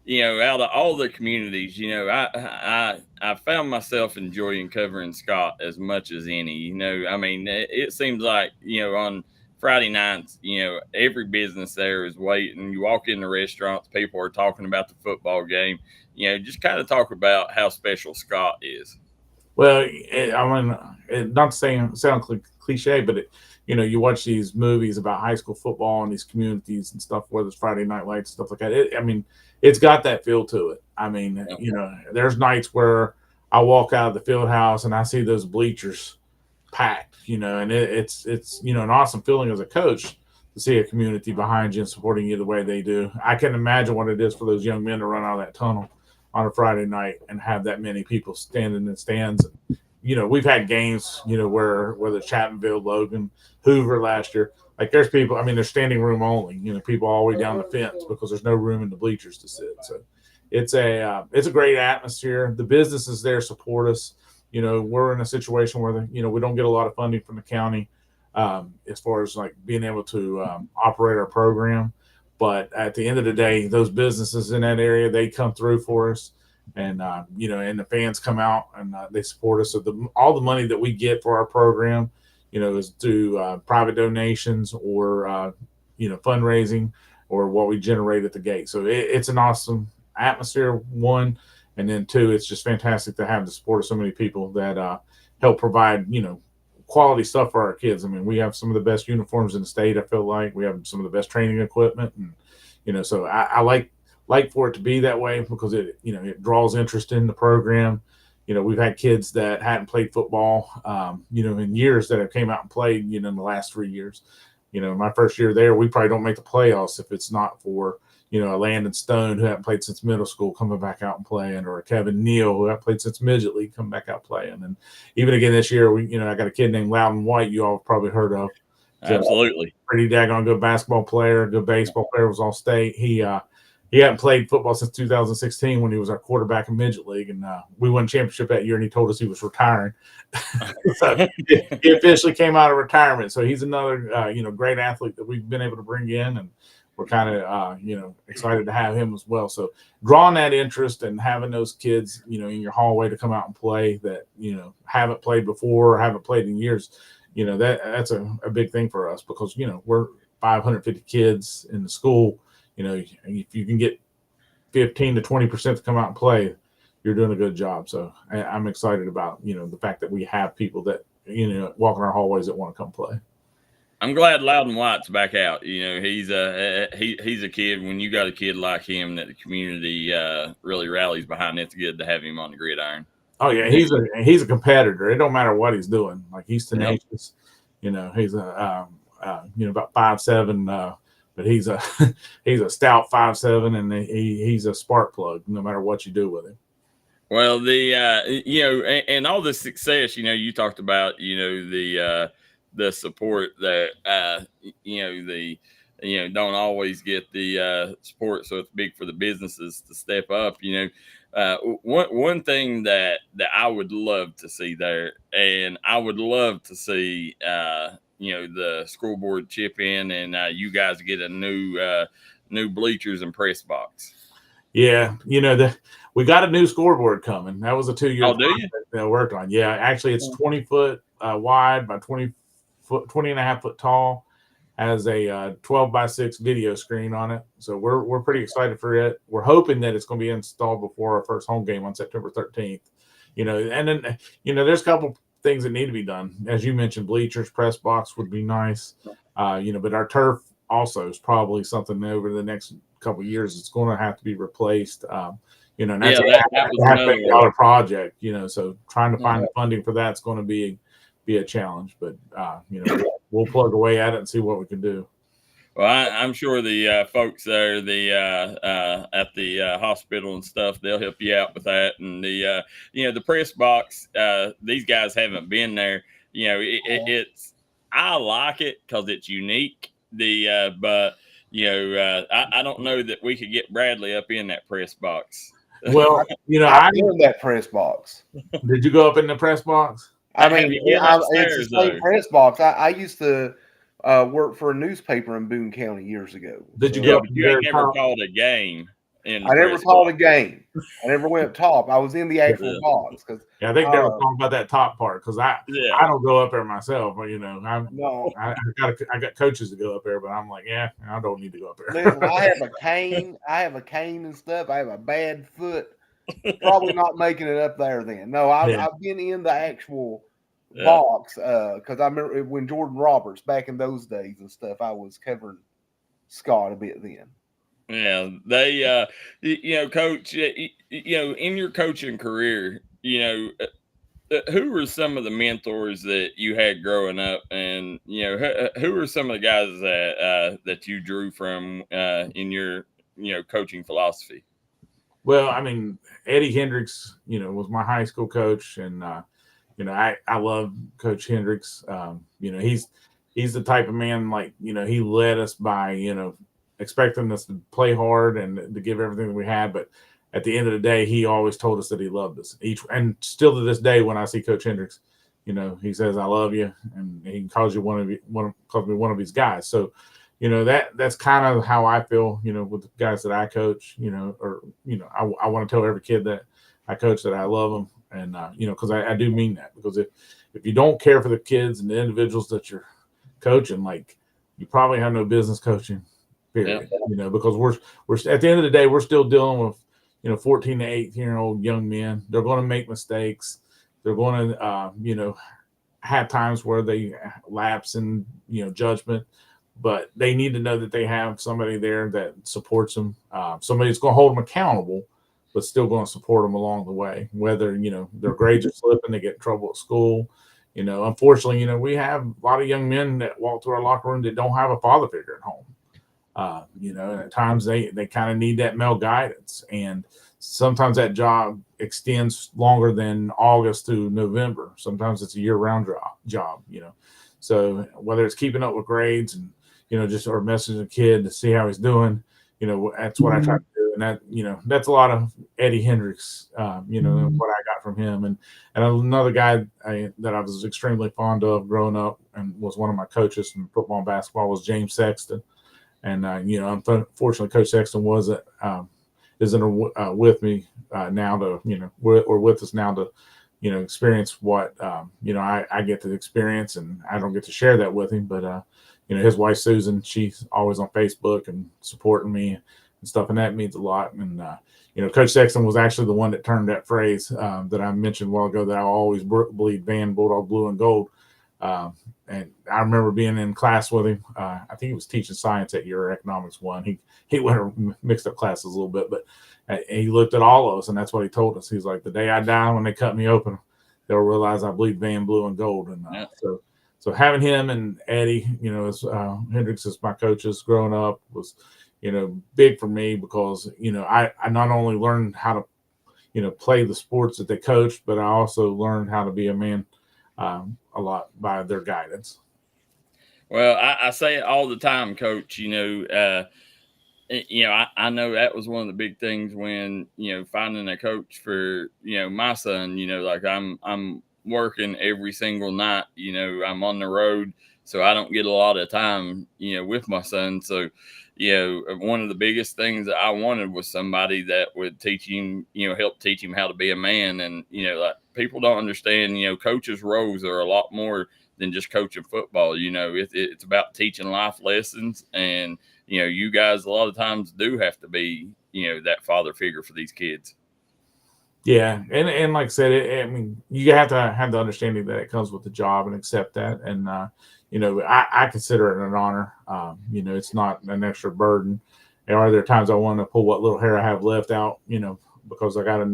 Speaker 1: out of all the communities, I found myself enjoying covering Scott as much as any, it seems like, on Friday nights, every business there is waiting. You walk in the restaurants, people are talking about the football game, just kind of talk about how special Scott is.
Speaker 7: Well, not to sound cliche, but you watch these movies about high school football and these communities and stuff, whether it's Friday Night Lights, stuff like that. It's got that feel to it. There's nights where I walk out of the field house and I see those bleachers packed, and it's an awesome feeling as a coach to see a community behind you and supporting you the way they do. I can imagine what it is for those young men to run out of that tunnel on a Friday night and have that many people standing in stands. We've had games, where whether Chapmanville, Logan, Hoover last year, like there's people, there's standing room only, people all the way down the fence because there's no room in the bleachers to sit. So it's a great atmosphere. The businesses there support us. We're in a situation where we don't get a lot of funding from the county as far as like being able to operate our program. But at the end of the day, those businesses in that area, they come through for us. And, and the fans come out and they support us. So all the money that we get for our program, is through private donations or, fundraising or what we generate at the gate. So it's an awesome atmosphere, one. And then two, it's just fantastic to have the support of so many people that help provide, quality stuff for our kids. We have some of the best uniforms in the state. I feel like we have some of the best training equipment, and so I like for it to be that way because it draws interest in the program. We've had kids that hadn't played football, in years that have came out and played, in the last 3 years. My first year there, we probably don't make the playoffs if it's not for a Landon Stone who hadn't played since middle school coming back out and playing, or a Kevin Neal who hadn't played since midget league coming back out playing. And even again this year, I got a kid named Loudon White you all have probably heard of.
Speaker 1: Absolutely.
Speaker 7: Pretty daggone good basketball player, good baseball player, was all state. He hadn't played football since 2016 when he was our quarterback in midget league, and we won championship that year, and he told us he was retiring. So he officially came out of retirement. So he's another great athlete that we've been able to bring in, and we're kind of excited to have him as well. So drawing that interest and having those kids in your hallway to come out and play that haven't played before or haven't played in years, that's a big thing for us, because we're 550 kids in the school. If you can get 15 to 20% to come out and play, you're doing a good job. So I'm excited about the fact that we have people that walk in our hallways that want to come play.
Speaker 1: I'm glad Loudon White's back out. He's a kid. When you got a kid like him that the community really rallies behind, it's good to have him on the gridiron.
Speaker 7: Oh yeah, he's a competitor. It don't matter what he's doing. Like, he's tenacious. Yep. He's about 5'7", but he's a stout 5'7", and he's a spark plug no matter what you do with him.
Speaker 1: Well, and all the success, you talked about, the support that don't always get the support, so it's big for the businesses to step up. One thing that I would love to see there, and I would love to see the school board chip in, and you guys get a new bleachers and press box.
Speaker 7: Yeah, we got a new scoreboard coming. That was a 2-year
Speaker 1: project
Speaker 7: that I worked on. Yeah, actually, it's 20 foot wide by 20 and a half foot tall. Has a 12x6 video screen on it. So we're pretty excited for it. We're hoping that it's going to be installed before our first home game on September 13th. And then there's a couple things that need to be done. As you mentioned, bleachers, press box would be nice. But our turf also is probably something over the next couple of years. It's going to have to be replaced. And that's a $500,000 project. So trying to find the funding for that's going to be a challenge. But we'll plug away at it and see what we can do.
Speaker 1: Well, I'm sure the folks there, at the hospital and stuff, they'll help you out with that. And the press box, these guys haven't been there. It's I like it because it's unique. But I don't know that we could get Bradley up in that press box.
Speaker 7: Well,
Speaker 2: I'm in that press box.
Speaker 7: Did you go up in the press box?
Speaker 2: I mean, it's the same press box. I used to work for a newspaper in Boone County years ago.
Speaker 7: Did you go?
Speaker 1: You ain't never called a game.
Speaker 2: I never called a game. I never went top. I was in the actual box.
Speaker 7: I think they were talking about that top part, because I don't go up there myself. But I got coaches to go up there, but I'm like, I don't need to go up there.
Speaker 2: Listen, I have a cane and stuff. I have a bad foot. Probably not making it up there then. No, I've been in the actual box because I remember when Jordan Roberts back in those days and stuff, I was covering Scott a bit then.
Speaker 1: Yeah, they, Coach, in your coaching career, who were some of the mentors that you had growing up, and who were some of the guys that you drew from in your coaching philosophy?
Speaker 7: Well, I mean, Eddie Hendricks, was my high school coach, and I love Coach Hendricks. He's the type of man, like, he led us by expecting us to play hard and to give everything that we had, but at the end of the day, he always told us that he loved us. And still to this day, when I see Coach Hendricks, he says, "I love you," and he calls me one of his guys. So, that's kind of how I feel, with the guys that I coach, I want to tell every kid that I coach that I love them. And, because I do mean that, because if you don't care for the kids and the individuals that you're coaching, like, you probably have no business coaching, period. Yeah. Because we're at the end of the day, we're still dealing with, 14 to 18-year-old young men. They're going to make mistakes. They're going to, have times where they lapse in, judgment. But they need to know that they have somebody there that supports them, somebody that's going to hold them accountable, but still going to support them along the way. Whether, their grades are slipping, they get in trouble at school. Unfortunately, we have a lot of young men that walk through our locker room that don't have a father figure at home. And at times they kind of need that male guidance. And sometimes that job extends longer than August to November. Sometimes it's a year-round job, So whether it's keeping up with grades and, just or messaging a kid to see how he's doing, that's what I try to do. And that, that's a lot of Eddie Hendricks, and what I got from him. And another guy that I was extremely fond of growing up and was one of my coaches in football and basketball was James Sexton. And, unfortunately, Coach Sexton isn't with me now to, or with us now to, experience what, I get to experience, and I don't get to share that with him. But, his wife, Susan, she's always on Facebook and supporting me and stuff. And that means a lot. And, Coach Sexton was actually the one that turned that phrase that I mentioned a while ago, that I always bleed Van Bulldog blue and gold. And I remember being in class with him. I think he was teaching science that year, or economics 1. He went mixed up classes a little bit, but he looked at all of us, and that's what he told us. He's like, the day I die, when they cut me open, they'll realize I bleed Van blue and gold. And so having him and Eddie, as Hendricks as my coaches growing up was, big for me, because, I not only learned how to, play the sports that they coached, but I also learned how to be a man a lot by their guidance.
Speaker 1: Well, I say it all the time, Coach. I know that was one of the big things when, finding a coach for, my son. Like I'm working every single night. I'm on the road, so I don't get a lot of time, with my son. So, one of the biggest things that I wanted was somebody that would teach him, help teach him how to be a man. And, like, people don't understand, coaches' roles are a lot more than just coaching football. It's about teaching life lessons. And, you guys a lot of times do have to be, that father figure for these kids.
Speaker 7: Yeah. And like I said, you have to have the understanding that it comes with the job and accept that. And, I consider it an honor. It's not an extra burden. Are there times I want to pull what little hair I have left out, because I got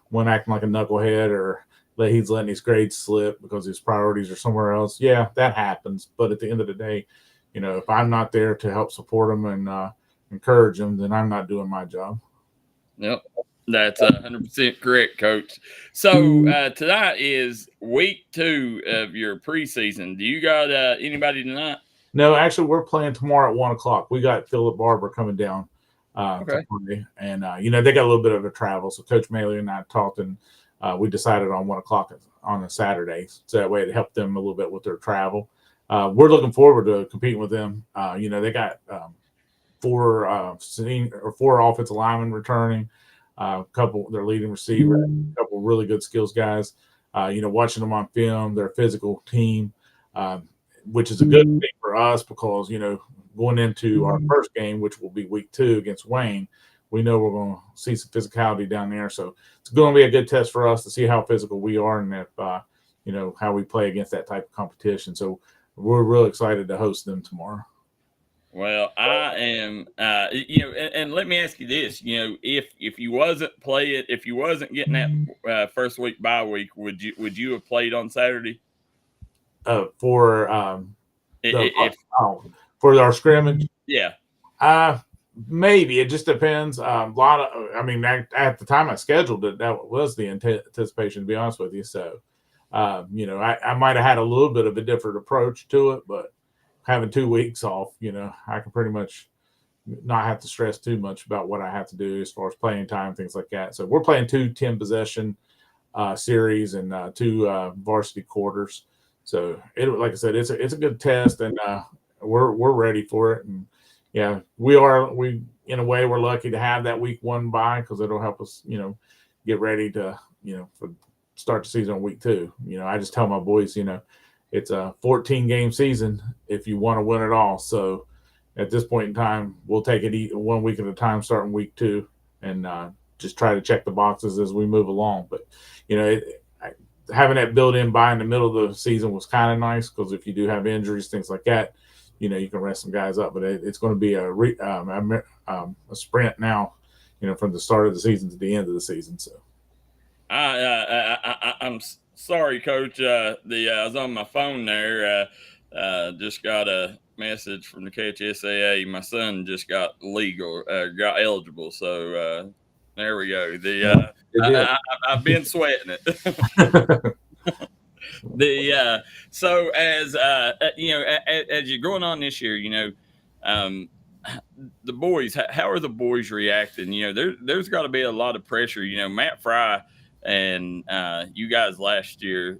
Speaker 7: one acting like a knucklehead, or he's letting his grades slip because his priorities are somewhere else? Yeah, that happens. But at the end of the day, if I'm not there to help support them and encourage them, then I'm not doing my job.
Speaker 1: Yep. That's 100% correct, Coach. So tonight is week 2 of your preseason. Do you got anybody tonight?
Speaker 7: No, actually, we're playing tomorrow at 1:00. We got Philip Barber coming down
Speaker 1: Okay.
Speaker 7: to play, and they got a little bit of a travel. So Coach Maley and I talked, and we decided on 1:00 on a Saturday, so that way it helped them a little bit with their travel. We're looking forward to competing with them. They got 4 offensive linemen returning. A couple, their leading receiver, a couple really good skills guys. Watching them on film, they're a physical team, which is a good thing for us, because going into our first game, which will be week 2 against Wayne, we know we're going to see some physicality down there. So it's going to be a good test for us to see how physical we are, and if how we play against that type of competition. So we're real excited to host them tomorrow.
Speaker 1: Well, I am, and let me ask you this, if you wasn't getting that first week bye week, would you have played on Saturday?
Speaker 7: For our scrimmage?
Speaker 1: Yeah.
Speaker 7: Maybe. It just depends. At the time I scheduled it, that was the anticipation, to be honest with you. So, I might have had a little bit of a different approach to it, but having 2 weeks off, I can pretty much not have to stress too much about what I have to do as far as playing time, things like that. So we're playing 2 10-possession series and 2 varsity quarters. So like I said, it's a good test, and we're ready for it. And yeah, we in a way, we're lucky to have that week 1 bye, because it'll help us, get ready to, start the season on week 2. I just tell my boys, it's a 14-game season if you want to win it all. So at this point in time, we'll take it 1 week at a time, starting week 2, and just try to check the boxes as we move along. But, having that built-in bye in the middle of the season was kind of nice, because if you do have injuries, things like that, you can rest some guys up. But it's going to be a sprint now, from the start of the season to the end of the season. So
Speaker 1: I'm sorry, Coach. I was on my phone there. Just got a message from the Catch SAA. My son just got eligible. So there we go. I've been sweating it. So as as you're going on this year, the boys, how are the boys reacting? There's got to be a lot of pressure. Matt Fry and you guys last year,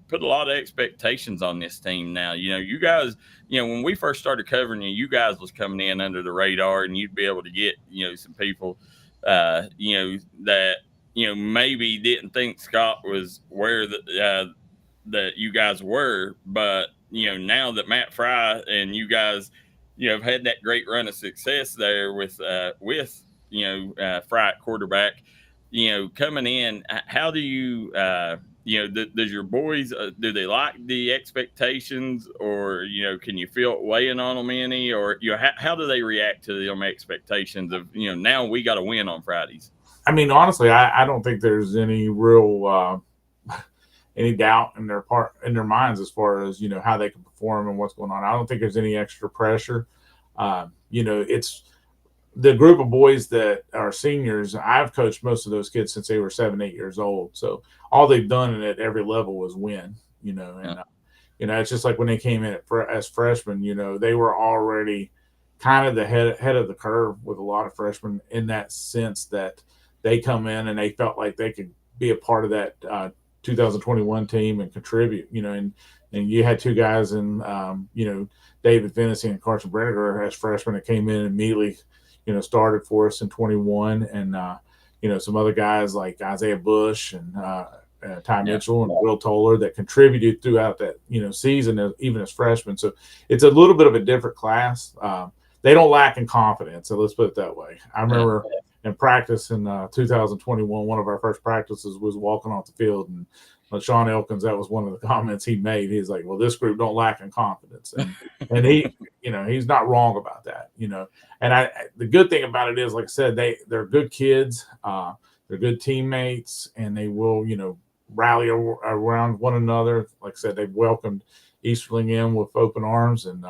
Speaker 1: put a lot of expectations on this team. Now, you guys, when we first started covering you guys was coming in under the radar, and you'd be able to get some people, that maybe didn't think Scott was where that you guys were, but now that Matt Fry and you guys have had that great run of success there with Fry at quarterback, coming in, how do you does your boys do they like the expectations, or can you feel it weighing on them any, or how do they react to them expectations of now we got to win on Fridays?
Speaker 7: I mean, honestly, I don't think there's any real any doubt in their minds as far as how they can perform and what's going on. I don't think there's any extra pressure. It's the group of boys that are seniors. I've coached most of those kids since they were 7, 8 years old. So all they've done at every level was win. It's just like when they came in as freshmen. They were already kind of the head of the curve with a lot of freshmen, in that sense that they come in and they felt like they could be a part of that 2021 team and contribute. And you had two guys in David Fennessy and Carson Brenniger as freshmen that came in and immediately started for us in 21, and some other guys like Isaiah Bush and Ty Mitchell and Will Toller that contributed throughout that season, even as freshmen. So it's a little bit of a different class. They don't lack in confidence, so let's put it that way. I remember in practice in 2021, one of our first practices was walking off the field, and Sean Elkins, that was one of the comments he made. He's like, well, this group don't lack in confidence. And he, he's not wrong about that, And the good thing about it is, like I said, they're good kids, they're good teammates, and they will, rally around one another. Like I said, they've welcomed Easterling in with open arms and,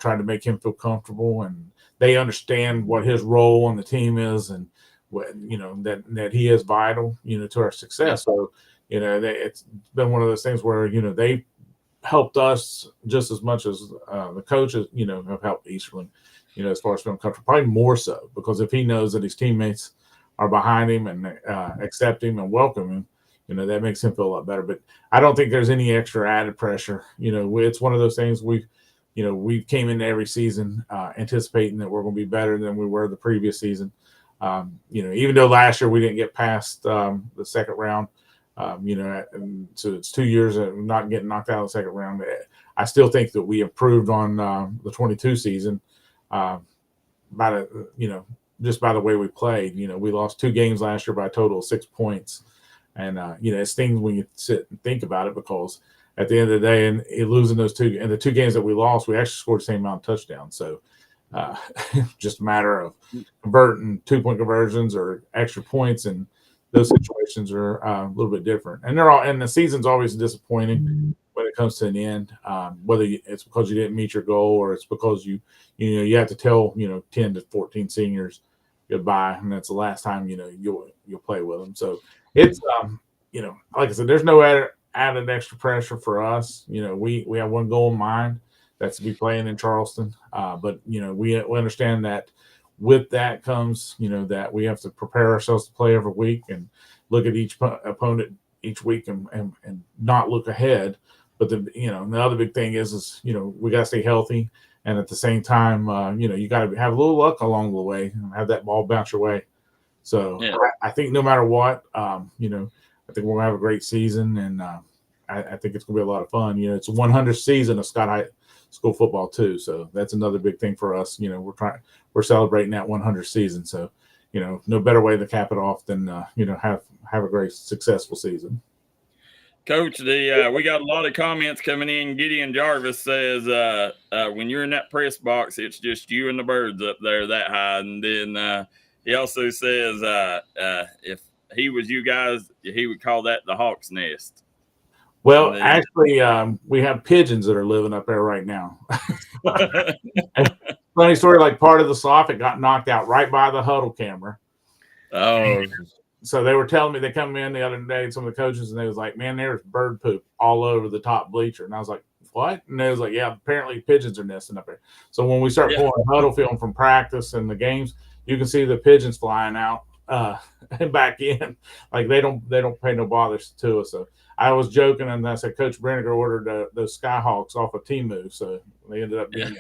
Speaker 7: trying to make him feel comfortable, and they understand what his role on the team is, and what, that he is vital, to our success. So, it's been one of those things where, they helped us just as much as the coaches, have helped Easterling, as far as feeling comfortable, probably more so, because if he knows that his teammates are behind him and accept him and welcome him, that makes him feel a lot better. But I don't think there's any extra added pressure. It's one of those things we came into every season anticipating that we're going to be better than we were the previous season. Even though last year we didn't get past the second round, so it's 2 years of not getting knocked out of the second round. I still think that we improved on the 22 season just by the way we played. We lost 2 games last year by a total of 6 points. And, it's things when you sit and think about it, because at the end of the day, and losing those 2, and the 2 games that we lost, we actually scored the same amount of touchdowns. So just a matter of converting 2-point conversions or extra points, and those situations are a little bit different. And and the season's always disappointing when it comes to an end, whether it's because you didn't meet your goal, or it's because you have to tell 10 to 14 seniors goodbye, and that's the last time you'll play with them. So it's like I said, there's no added extra pressure for us. We have one goal in mind, that's to be playing in Charleston. But we understand that with that comes that we have to prepare ourselves to play every week and look at each opponent each week and not look ahead. But the other big thing is we got to stay healthy, and at the same time you got to have a little luck along the way and have that ball bounce your way. So I think no matter what, I think we're gonna have a great season, and I think it's gonna be a lot of fun. It's a 100th season of Scott High School football too, so that's another big thing for us. We're celebrating that 100th season, so no better way to cap it off than have a great successful season.
Speaker 1: Coach, we got a lot of comments coming in. Gideon Jarvis says, when you're in that press box, it's just you and the birds up there that high. And then he also says, if he was you guys, he would call that the Hawk's Nest.
Speaker 7: Well, actually, we have pigeons that are living up there right now. Funny story, like part of the soffit got knocked out right by the huddle camera.
Speaker 1: Oh.
Speaker 7: so they were telling me, they come in the other day, some of the coaches, and they was like, man, there's bird poop all over the top bleacher. And I was like, what? And they was like, yeah, apparently pigeons are nesting up there. So when we start pulling huddle film from practice and the games, you can see the pigeons flying out and back in. Like they don't pay no bothers to us. So I was joking, and I said Coach Brenniger ordered those Skyhawks off of Temu, so they ended up being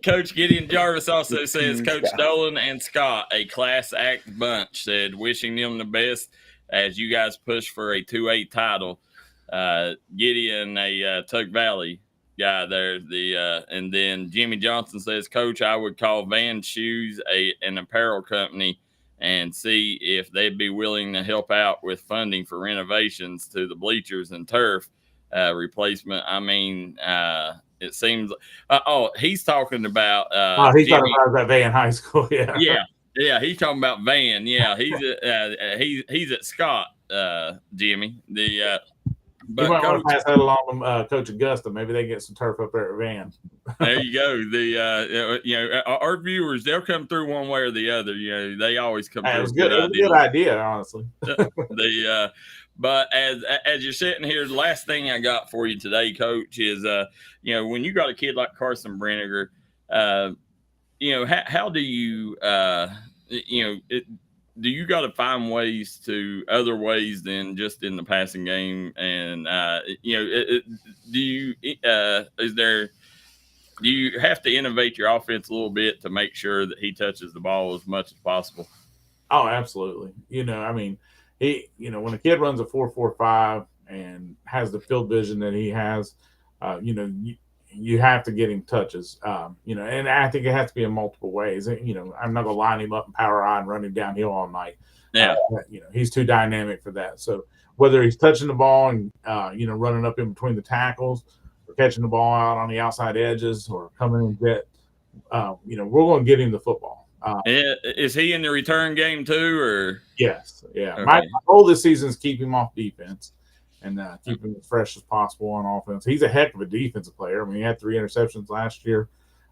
Speaker 1: Coach Gideon Jarvis also says Coach Dolan and Scott, a class act bunch, said wishing them the best as you guys push for a 2A title. Gideon, a Tug Valley guy there. And then Jimmy Johnson says, Coach, I would call Van Shoes an apparel company and see if they'd be willing to help out with funding for renovations to the bleachers and turf replacement. I mean, it seems. He's talking about.
Speaker 7: He's talking about that Van High School.
Speaker 1: Yeah. He's talking about Van. Yeah, he's at Scott. Jimmy.
Speaker 7: But you might want to pass that along to Coach Augusta. Maybe they get some turf up there at Van.
Speaker 1: There you go. Our viewers, they'll come through one way or the other. They always come through.
Speaker 7: It was a good idea, honestly.
Speaker 1: But as you're sitting here, the last thing I got for you today, Coach, is when you got a kid like Carson Brenniger, how do you do you got to find other ways than just in the passing game? And do you have to innovate your offense a little bit to make sure that he touches the ball as much as possible?
Speaker 7: Oh, absolutely. When a kid runs a 4.45 and has the field vision that he has, you have to get him touches, and I think it has to be in multiple ways. I'm not going to line him up in power eye and run him downhill all night.
Speaker 1: Yeah.
Speaker 7: He's too dynamic for that. So whether he's touching the ball and, running up in between the tackles or catching the ball out on the outside edges or coming in jet, we're going to get him the football.
Speaker 1: Is he in the return game too, or?
Speaker 7: Yes. Yeah.
Speaker 1: Okay.
Speaker 7: My goal this season is keep him off defense and keep him as fresh as possible on offense. He's a heck of a defensive player. I mean, he had 3 interceptions last year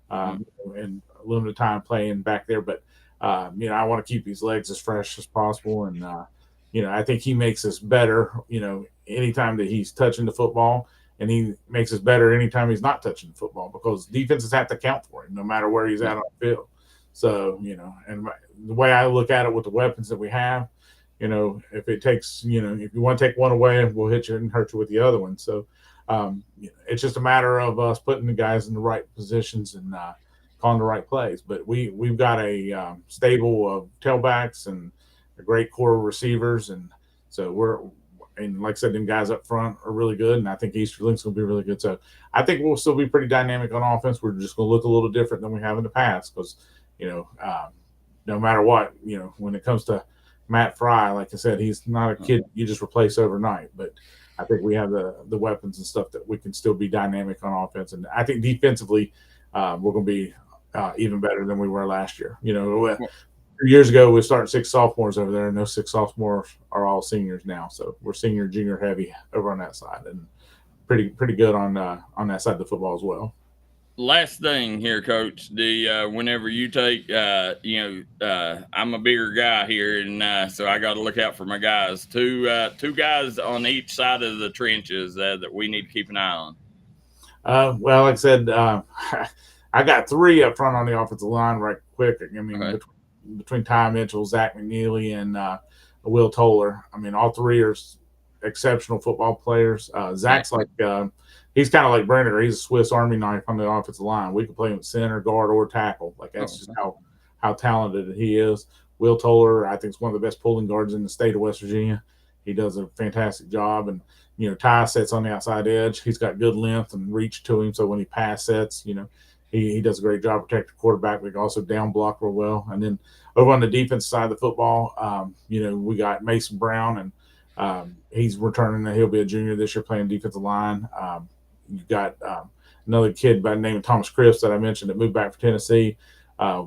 Speaker 7: and limited time playing back there. But, I want to keep his legs as fresh as possible. And, I think he makes us better, anytime that he's touching the football. And he makes us better anytime he's not touching the football, because defenses have to count for him no matter where he's at on the field. So, and the way I look at it with the weapons that we have, if it takes, if you want to take one away, we'll hit you and hurt you with the other one. So it's just a matter of us putting the guys in the right positions and calling the right plays. But we've got a stable of tailbacks and a great core of receivers. And so and like I said, them guys up front are really good. And I think Easterlink's going to be really good. So I think we'll still be pretty dynamic on offense. We're just going to look a little different than we have in the past because, no matter what, when it comes to Matt Fry, like I said, he's not a kid you just replace overnight. But I think we have the weapons and stuff that we can still be dynamic on offense. And I think defensively, we're going to be even better than we were last year. 2 years ago, we started 6 sophomores over there, and those 6 sophomores are all seniors now. So we're senior, junior heavy over on that side, and pretty good on that side of the football as well.
Speaker 1: Last thing here, Coach. Whenever you take, I'm a bigger guy here, and so I got to look out for my guys. Two guys on each side of the trenches that we need to keep an eye on.
Speaker 7: Well, like I said, I got 3 up front on the offensive line right quick. I mean, between Ty Mitchell, Zach McNeely, and Will Toller. I mean, all 3 are exceptional football players. Zach's like he's kind of like Brenner. He's a Swiss Army knife on the offensive line. We can play him at center, guard, or tackle. Like that's just how talented he is. Will Toller, I think, is one of the best pulling guards in the state of West Virginia. He does a fantastic job. And Ty sets on the outside edge. He's got good length and reach to him. So when he pass sets, he does a great job protecting the quarterback. We can also down block real well. And then over on the defense side of the football, we got Mason Brown, and he's returning. He'll be a junior this year playing defensive line. You've got another kid by the name of Thomas Cripps that I mentioned that moved back from Tennessee.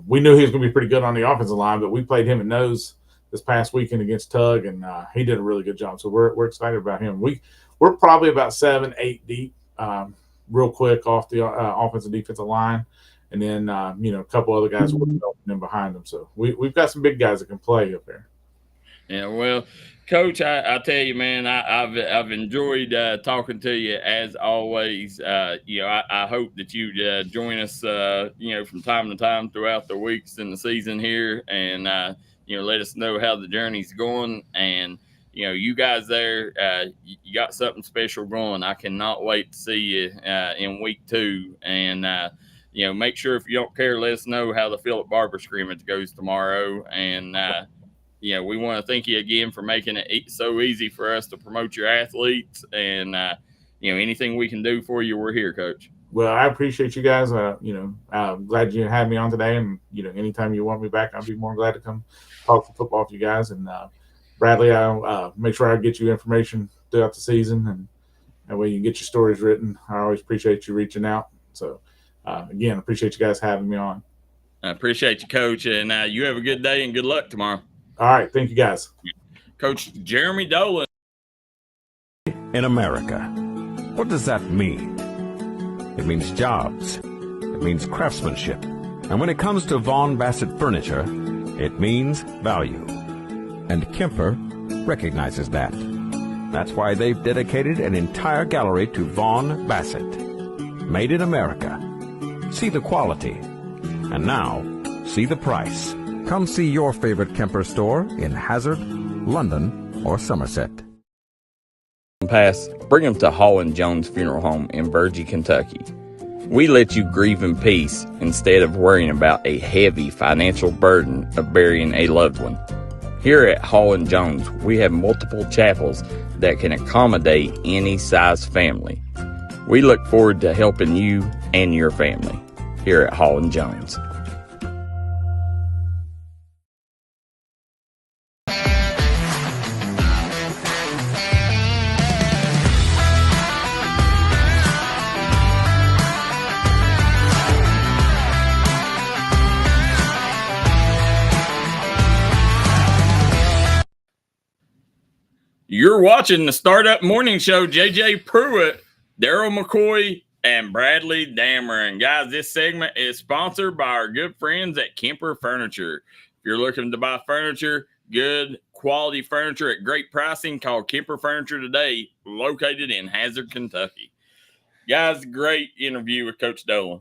Speaker 7: We knew he was going to be pretty good on the offensive line, but we played him at nose this past weekend against Tug, and he did a really good job. So we're excited about him. We're probably about 7-8 deep real quick off the offensive defensive line. and then a couple other guys will develop them behind them. So we've got some big guys that can play up there.
Speaker 1: Yeah, well, Coach, I tell you, man, I've enjoyed talking to you as always. I hope that you join us, from time to time throughout the weeks in the season here, and let us know how the journey's going. And you guys there, you got something special going. I cannot wait to see you in week 2, and make sure, if you don't care, let us know how the Philip Barber scrimmage goes tomorrow, and. We want to thank you again for making it so easy for us to promote your athletes, and anything we can do for you, we're here, Coach.
Speaker 7: Well, I appreciate you guys. I'm glad you had me on today, and anytime you want me back, I'll be more than glad to come talk football with you guys. And Bradley, I'll make sure I get you information throughout the season, and that way you can get your stories written. I always appreciate you reaching out. So again, appreciate you guys having me on.
Speaker 1: I appreciate you, Coach, and you have a good day and good luck tomorrow.
Speaker 7: All right. Thank you, guys.
Speaker 1: Coach Jeremy Dolan.
Speaker 8: In America. What does that mean? It means jobs. It means craftsmanship. And when it comes to Vaughan Bassett furniture, it means value. And Kemper recognizes that. That's why they've dedicated an entire gallery to Vaughan Bassett. Made in America. See the quality. And now, see the price. Come see your favorite Kemper store in Hazard, London, or Somerset.
Speaker 1: Pass, bring them to Hall & Jones Funeral Home in Burgee, Kentucky. We let you grieve in peace instead of worrying about a heavy financial burden of burying a loved one. Here at Hall & Jones, we have multiple chapels that can accommodate any size family. We look forward to helping you and your family here at Hall & Jones. You're watching the Startup Morning Show. JJ Pruitt, Darryl McCoy, and Bradley Dameron. Guys, this segment is sponsored by our good friends at Kemper Furniture. If you're looking to buy furniture, good quality furniture at great pricing, call Kemper Furniture today, located in Hazard, Kentucky. Guys, great interview with Coach Dolan.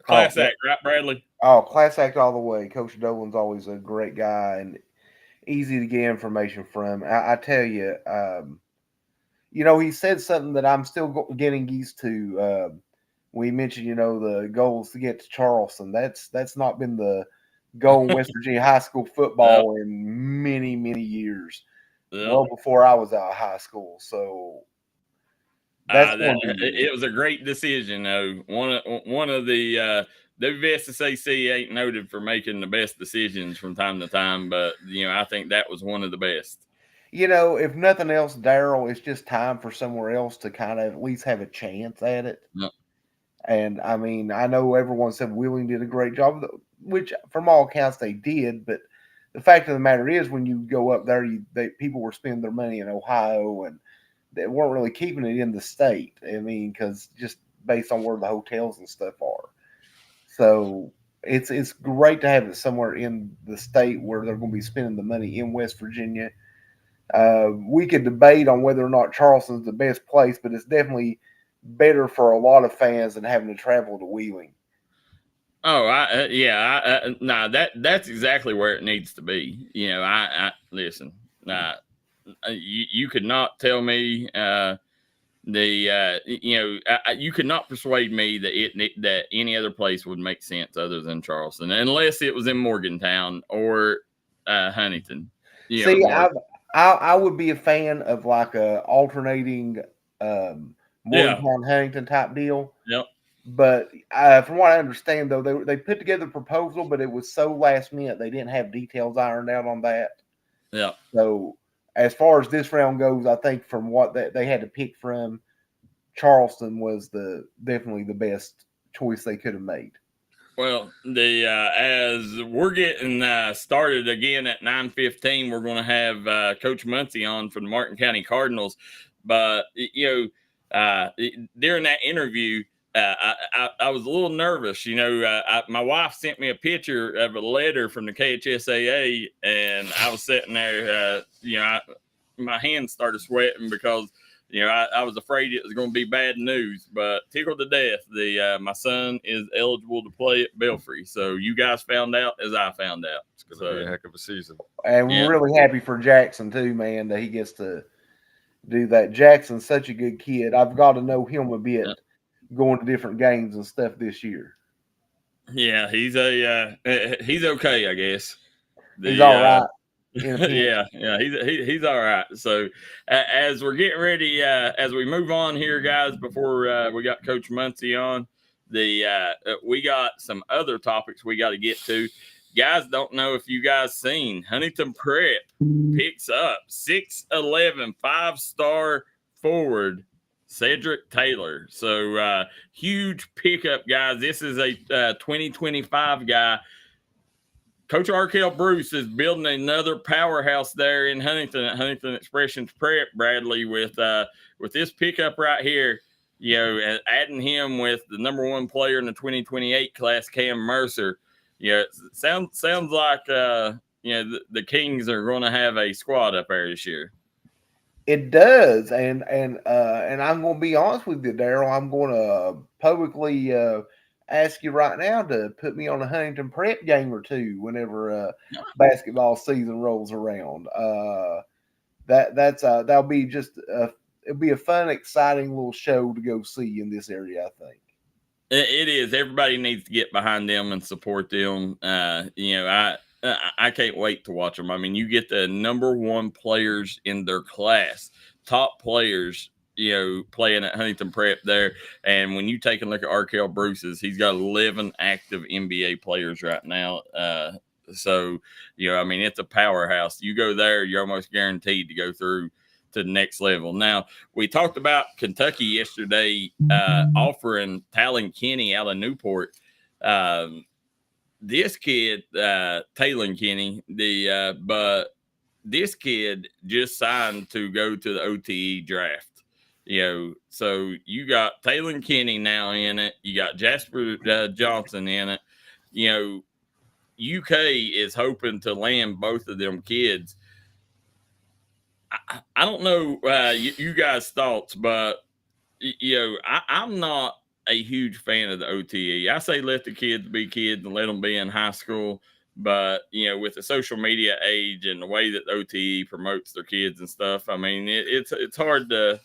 Speaker 1: Class act, right, Bradley?
Speaker 2: Oh, class act all the way. Coach Dolan's always a great guy and easy to get information from. I tell you, he said something that I'm still getting used to. We mentioned, the goals to get to Charleston. That's not been the goal in West Virginia high school football in many, many years. Well before I was out of high school. So
Speaker 1: it was a great decision, though. One of the WSSAC ain't noted for making the best decisions from time to time, but I think that was one of the best.
Speaker 2: If nothing else, Darryl, it's just time for somewhere else to kind of at least have a chance at it.
Speaker 1: Yep.
Speaker 2: And I mean, I know everyone said Wheeling did a great job, which from all accounts they did. But the fact of the matter is, when you go up there, people were spending their money in Ohio, and they weren't really keeping it in the state. I mean, because just based on where the hotels and stuff are. So it's great to have it somewhere in the state where they're going to be spending the money in West Virginia. We could debate on whether or not Charleston's the best place, but it's definitely better for a lot of fans than having to travel to Wheeling.
Speaker 1: Oh, that's exactly where it needs to be. Listen, you could not tell me you could not persuade me that any other place would make sense other than Charleston, unless it was in Morgantown or Huntington.
Speaker 2: See, I would be a fan of like a alternating Morgantown Huntington type deal.
Speaker 1: Yep.
Speaker 2: But from what I understand, though, they put together a proposal, but it was so last minute they didn't have details ironed out on that.
Speaker 1: Yeah.
Speaker 2: So as far as this round goes, I think from what they had to pick from, Charleston was definitely the best choice they could have made.
Speaker 1: Well, as we're getting started again at 9:15, we're going to have Coach Muncie on from the Martin County Cardinals. But during that interview, I was a little nervous. My wife sent me a picture of a letter from the KHSAA, and I was sitting there. My hands started sweating because I was afraid it was going to be bad news. But tickled to death, my son is eligible to play at Belfry. So you guys found out as I found out.
Speaker 3: It's going to be a heck of a season.
Speaker 2: And we're really happy for Jackson too, man, that he gets to do that. Jackson's such a good kid. I've got to know him a bit. Going to different games and stuff this year.
Speaker 1: Yeah, he's okay, I guess.
Speaker 2: He's all right.
Speaker 1: Yeah, he's all right. So as we're getting ready, as we move on here, guys, before we got Coach Muncie on, we got some other topics we got to get to. Guys, don't know if you guys seen Huntington Prep picks up 6'11", 5-star forward Cedric Taylor. So huge pickup, guys. This is a 2025 guy. Coach Arkell Bruce is building another powerhouse there in Huntington at Huntington Expressions Prep, Bradley, with this pickup right here. Adding him with the number 1 player in the 2028 class, Cam Mercer. It sounds like the Kings are going to have a squad up there this year.
Speaker 2: It does, and I'm going to be honest with you, Darryl. I'm going to publicly ask you right now to put me on a Huntington Prep game or two whenever basketball season rolls around. That'll be it'll be a fun, exciting little show to go see in this area, I think.
Speaker 1: It is. Everybody needs to get behind them and support them. I can't wait to watch them. I mean, you get the number 1 players in their class, top players, playing at Huntington Prep there. And when you take a look at Arkell Bruce's, he's got 11 active NBA players right now. So, it's a powerhouse. You go there, you're almost guaranteed to go through to the next level. Now, we talked about Kentucky yesterday offering Talon Kinney out of Newport. This kid, Talon Kinney, but this kid just signed to go to the OTE draft. So you got Talon Kinney now in it. You got Jasper Johnson in it. UK is hoping to land both of them kids. I don't know you guys' thoughts, but I'm not a huge fan of the OTE. I say let the kids be kids and let them be in high school. But, with the social media age and the way that the OTE promotes their kids and stuff, I mean, it's hard to,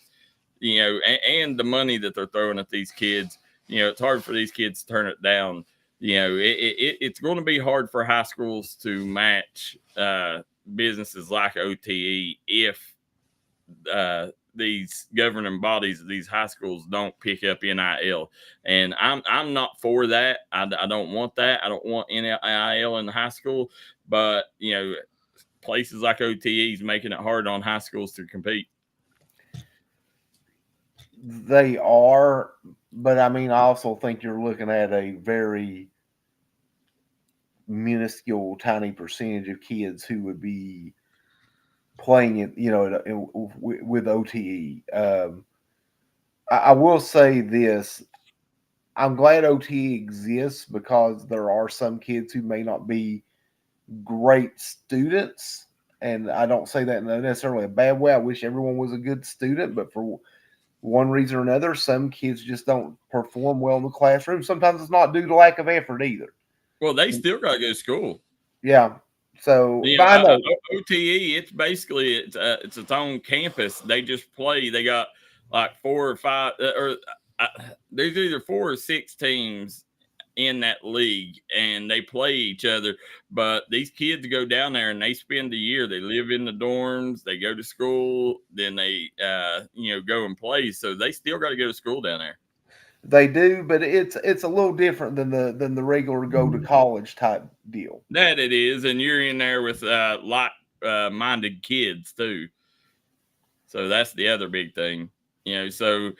Speaker 1: and the money that they're throwing at these kids, it's hard for these kids to turn it down. It's going to be hard for high schools to match businesses like OTE if these governing bodies of these high schools don't pick up NIL. And I'm not for that. I don't want that. I don't want NIL in the high school. But, places like OTE's making it hard on high schools to compete.
Speaker 2: They are. But, I also think you're looking at a very minuscule, tiny percentage of kids who would be playing it, with OTE. I will say this. I'm glad OTE exists because there are some kids who may not be great students. And I don't say that in necessarily a bad way. I wish everyone was a good student, but for one reason or another, some kids just don't perform well in the classroom. Sometimes it's not due to lack of effort either.
Speaker 1: Well, they still got to go to school.
Speaker 2: Yeah. So
Speaker 1: OTE, it's basically it's its own campus. They just play. They got like 4 or 5, there's either 4 or 6 teams in that league, and they play each other. But these kids go down there and they spend the year. They live in the dorms. They go to school. Then they go and play. So they still got to go to school down there.
Speaker 2: They do, but it's a little different than the regular go to college type deal.
Speaker 1: That it is, and you're in there with like-minded kids too. So that's the other big thing, So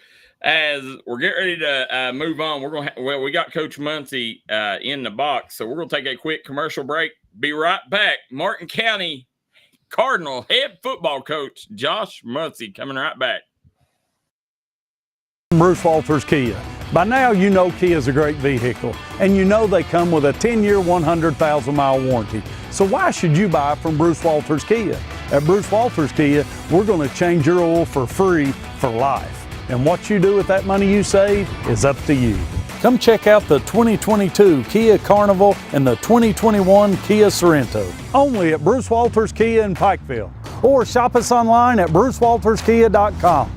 Speaker 1: as we're getting ready to move on, we got Coach Muncie in the box, so we're gonna take a quick commercial break. Be right back. Martin County Cardinal head football coach Josh Muncie coming right back.
Speaker 5: Bruce Walters Kia. By now, you know Kia's a great vehicle, and you know they come with a 10-year, 100,000-mile warranty. So why should you buy from Bruce Walters Kia? At Bruce Walters Kia, we're going to change your oil for free for life. And what you do with that money you save is up to you. Come check out the 2022 Kia Carnival and the 2021 Kia Sorento. Only at Bruce Walters Kia in Pikeville. Or shop us online at brucewalterskia.com.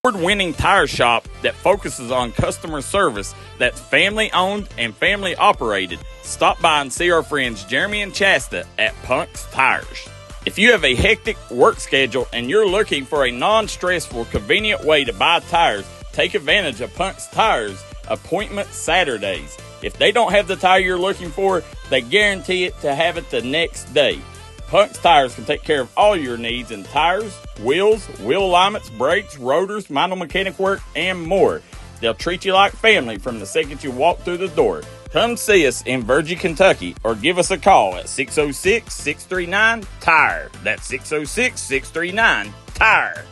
Speaker 1: Award-winning tire shop that focuses on customer service that's family-owned and family-operated. Stop by and see our friends Jeremy and Chasta at Punk's Tires. If you have a hectic work schedule and you're looking for a non-stressful, convenient way to buy tires, take advantage of Punk's Tires Appointment Saturdays. If they don't have the tire you're looking for, they guarantee it to have it the next day. Punk's Tires can take care of all your needs in tires, wheels, wheel alignments, brakes, rotors, minor mechanic work, and more. They'll treat you like family from the second you walk through the door. Come see us in Virgie, Kentucky, or give us a call at 606-639-TIRE. That's 606-639-TIRE.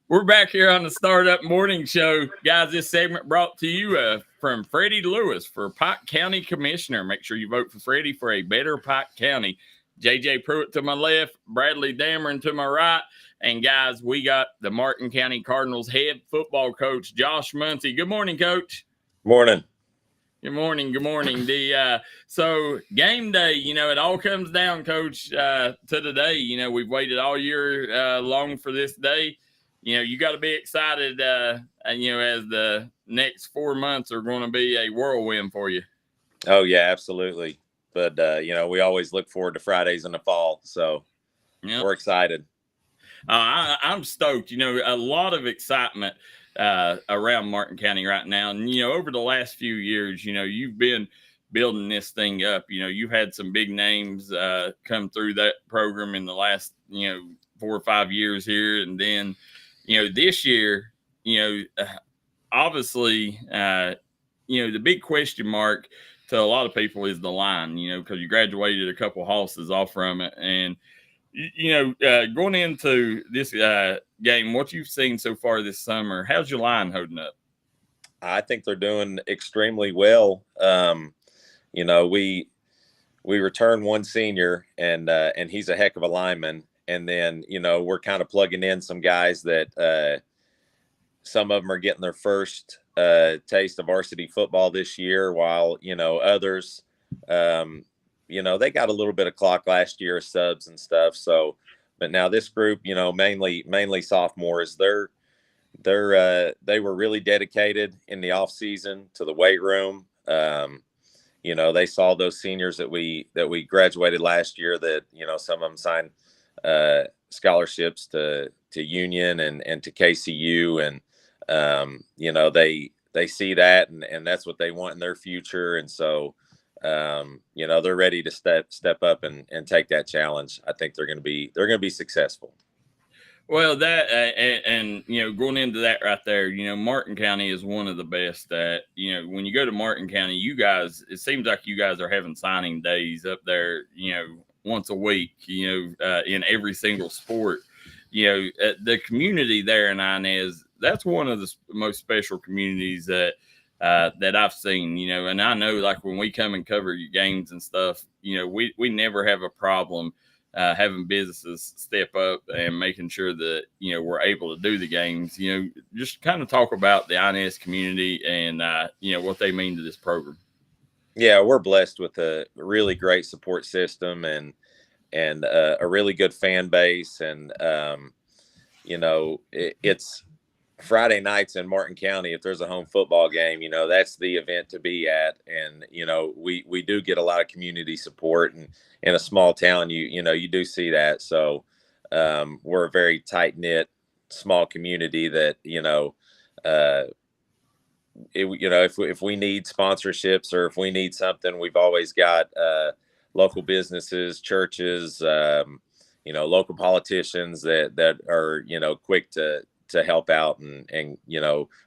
Speaker 1: We're back here on the Startup Morning Show. Guys, this segment brought to you from Freddie Lewis for Pike County Commissioner. Make sure you vote for Freddie for a better Pike County. JJ Pruitt to my left, Bradley Dameron to my right. And, guys, we got the Martin County Cardinals head football coach, Josh Muncy. Good morning, Coach.
Speaker 9: Morning.
Speaker 1: Good morning. Good morning. So game day, it all comes down, Coach, to today. We've waited all year long for this day. You got to be excited, as the next 4 months are going to be a whirlwind for you.
Speaker 9: Oh, yeah, absolutely. But, we always look forward to Fridays in the fall. So We're excited.
Speaker 1: I'm stoked. A lot of excitement around Martin County right now. And, over the last few years, you've been building this thing up. You've had some big names come through that program in the last, 4 or 5 years here. And then, this year, obviously, the big question mark to a lot of people is the line, because you graduated a couple hosses off from it. And, going into this game, what you've seen so far this summer, how's your line holding up?
Speaker 9: I think they're doing extremely well. We returned one senior, and he's a heck of a lineman. And then, we're kind of plugging in some guys that some of them are getting their first taste of varsity football this year, while, others, they got a little bit of clock last year, subs and stuff. So, but now this group, mainly sophomores, they were really dedicated in the off season to the weight room. They saw those seniors that we graduated last year that, some of them signed scholarships to Union and to KCU, and they see that, and that's what they want in their future. And so they're ready to step up and take that challenge. I think they're going to be successful.
Speaker 1: Well, that and going into that right there, Martin County is one of the best at, when you go to Martin County, you guys, it seems like you guys are having signing days up there, once a week, in every single sport. The community there in Inez, that's one of the most special communities that I've seen, and I know, like, when we come and cover your games and stuff, we never have a problem having businesses step up and making sure that, we're able to do the games. Just kind of talk about the Inez community and, what they mean to this program.
Speaker 9: Yeah, we're blessed with a really great support system and a really good fan base. And, it's Friday nights in Martin County. If there's a home football game, that's the event to be at. And, we do get a lot of community support, and in a small town, you do see that. So we're a very tight knit, small community that, if we need sponsorships or if we need something, we've always got local businesses, churches, local politicians that are, quick to help out and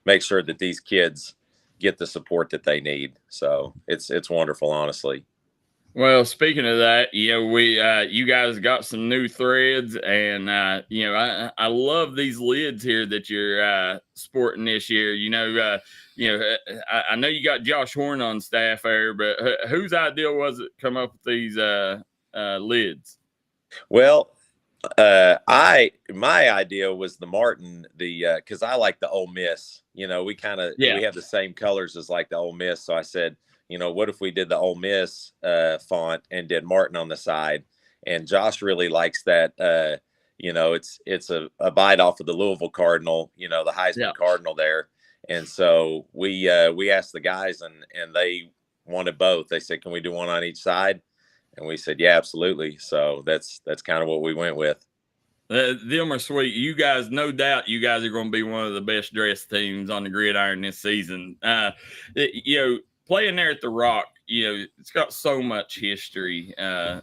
Speaker 9: make sure that these kids get the support that they need. So it's wonderful, honestly.
Speaker 1: Well, speaking of that, we you guys got some new threads, and I love these lids here that you're sporting this year. I know you got Josh Horn on staff there, but whose idea was it to come up with these lids?
Speaker 9: Well, my idea was the Martin, because I like the Ole Miss. We have the same colors as like the Ole Miss, so I said, what if we did the Ole Miss font and did Martin on the side? And Josh really likes that. It's a bite off of the Louisville Cardinal, the Heisman Cardinal there. And so we asked the guys, and they wanted both. They said, "Can we do one on each side?" And we said, "Yeah, absolutely." So that's kind of what we went with.
Speaker 1: Them are sweet. You guys, no doubt, you guys are going to be one of the best dressed teams on the gridiron this season. Playing there at the Rock, it's got so much history there.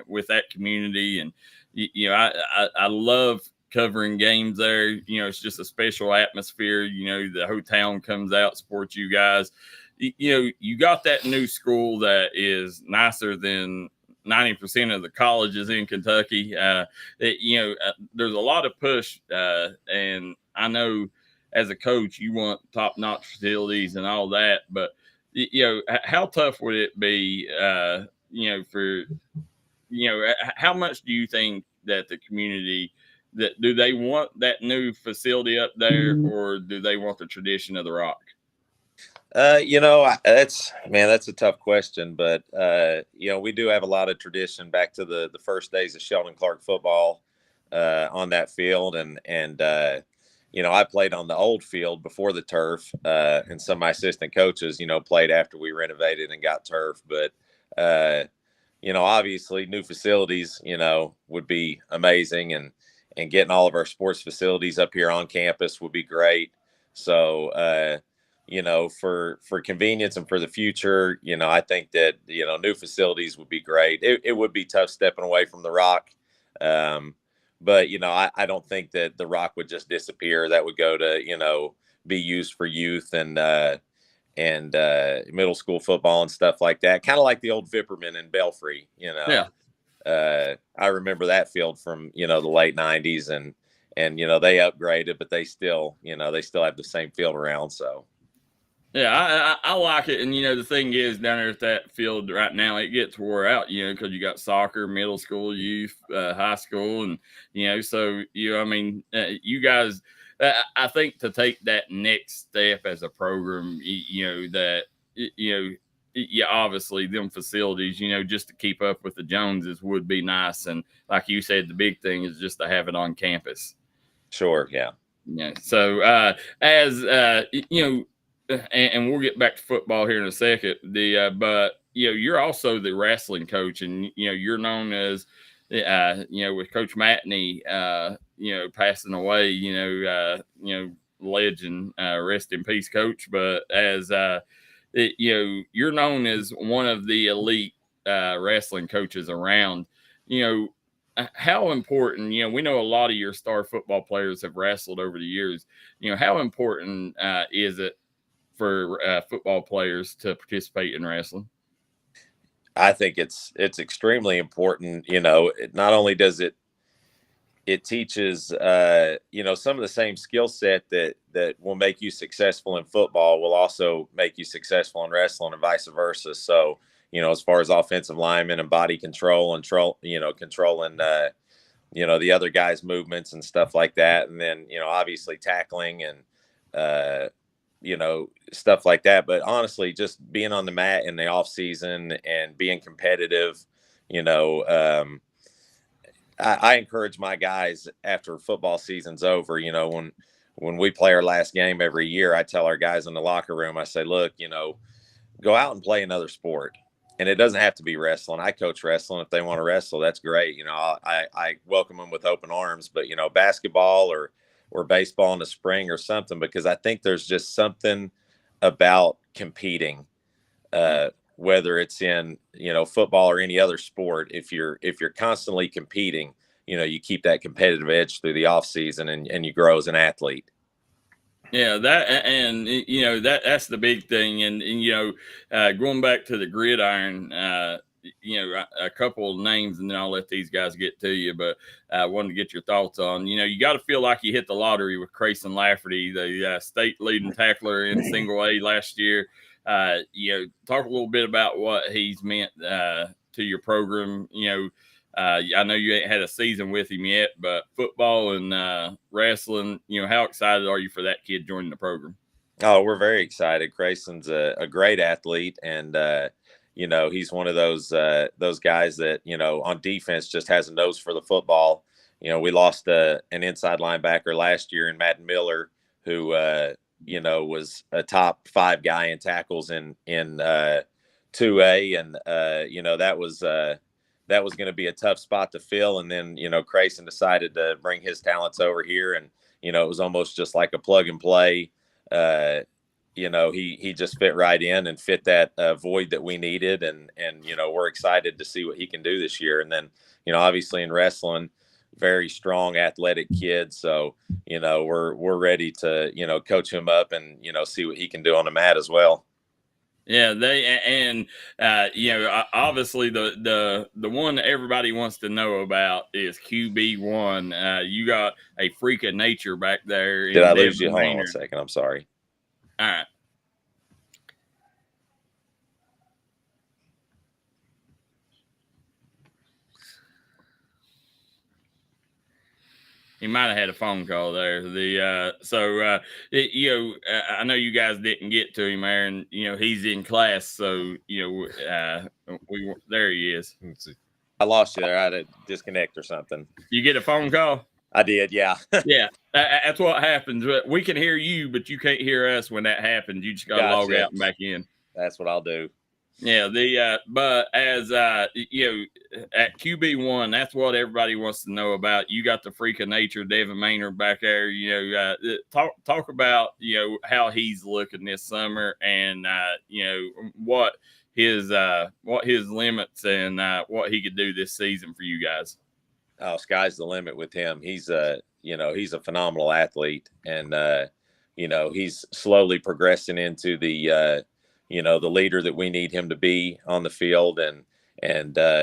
Speaker 1: With that community, and I love covering games there. It's just a special atmosphere. The whole town comes out, supports you guys. You got that new school that is nicer than 90% of the colleges in Kentucky. There's a lot of push, and I know as a coach, you want top-notch facilities and all that, but how tough would it be, how much do you think that the community, do they want that new facility up there, or do they want the tradition of the Rock?
Speaker 9: That's a tough question, but we do have a lot of tradition back to the first days of Sheldon Clark football on that field, and I played on the old field before the turf, and some of my assistant coaches, played after we renovated and got turf. But obviously, new facilities, would be amazing, and getting all of our sports facilities up here on campus would be great. So, for convenience and for the future, I think that, new facilities would be great. It would be tough stepping away from the Rock. But, I don't think that the Rock would just disappear. That would go to, be used for youth and middle school football and stuff like that. Kind of like the old Vipperman in Belfry,
Speaker 1: Yeah.
Speaker 9: I remember that field from, the late 90s, and they upgraded, but they still have the same field around. So.
Speaker 1: Yeah, I like it. And, the thing is, down there at that field right now, it gets wore out, because you got soccer, middle school, youth, high school. And, you guys, I think to take that next step as a program, obviously them facilities, just to keep up with the Joneses would be nice. And like you said, the big thing is just to have it on campus.
Speaker 9: Sure. Yeah.
Speaker 1: Yeah. So and we'll get back to football here in a second. But you're also the wrestling coach, and you're known as with Coach Matney, passing away, legend, rest in peace, Coach. But as you're known as one of the elite wrestling coaches around. How important, we know a lot of your star football players have wrestled over the years. How important is it for football players to participate in wrestling?
Speaker 9: I think it's extremely important. Not only does it teaches some of the same skill set that will make you successful in football will also make you successful in wrestling, and vice versa. So as far as offensive linemen and body control and controlling the other guys' movements and stuff like that, and then obviously tackling and stuff like that. But honestly, just being on the mat in the off season and being competitive, I encourage my guys after football season's over, when we play our last game every year, I tell our guys in the locker room, I say, look, go out and play another sport. And it doesn't have to be wrestling. I coach wrestling. If they want to wrestle, that's great. I welcome them with open arms, but basketball or baseball in the spring or something, because I think there's just something about competing whether it's in, football or any other sport, if you're constantly competing, you keep that competitive edge through the off season, and you grow as an athlete.
Speaker 1: Yeah, that's the big thing. And going back to the gridiron, a couple of names, and then I'll let these guys get to you. But I wanted to get your thoughts on, you got to feel like you hit the lottery with Crayson Lafferty, the state leading tackler in single A last year. Talk a little bit about what he's meant to your program. I know you ain't had a season with him yet, but football and wrestling, how excited are you for that kid joining the program?
Speaker 9: Oh, we're very excited. Grayson's a great athlete, and he's one of those guys that on defense just has a nose for the football. We lost an inside linebacker last year in Madden Miller, who was a top 5 guy in tackles in 2A, and that was going to be a tough spot to fill. And then Crayson decided to bring his talents over here, and it was almost just like a plug and play. He just fit right in and fit that void that we needed. And we're excited to see what he can do this year. And then, obviously in wrestling, very strong, athletic kid. So, we're ready to, coach him up and, see what he can do on the mat as well.
Speaker 1: Yeah, obviously the one that everybody wants to know about is QB1. You got a freak of nature back there.
Speaker 9: Did I lose you? Hold on 1 second. I'm sorry.
Speaker 1: All right. He might have had a phone call there. I know you guys didn't get to him, Aaron. He's in class, so there he is.
Speaker 3: Let's see.
Speaker 9: I lost you there. I had to disconnect or something.
Speaker 1: You get a phone call?
Speaker 9: I did, yeah.
Speaker 1: Yeah, that's what happens. We can hear you, but you can't hear us when that happens. You just got to log out and back in.
Speaker 9: That's what I'll do.
Speaker 1: Yeah, but as at QB1, that's what everybody wants to know about. You got the freak of nature, Devin Maynard back there. Talk about how he's looking this summer, and what his limits and what he could do this season for you guys.
Speaker 9: Oh, sky's the limit with him. He's he's a phenomenal athlete, and he's slowly progressing into the the leader that we need him to be on the field, and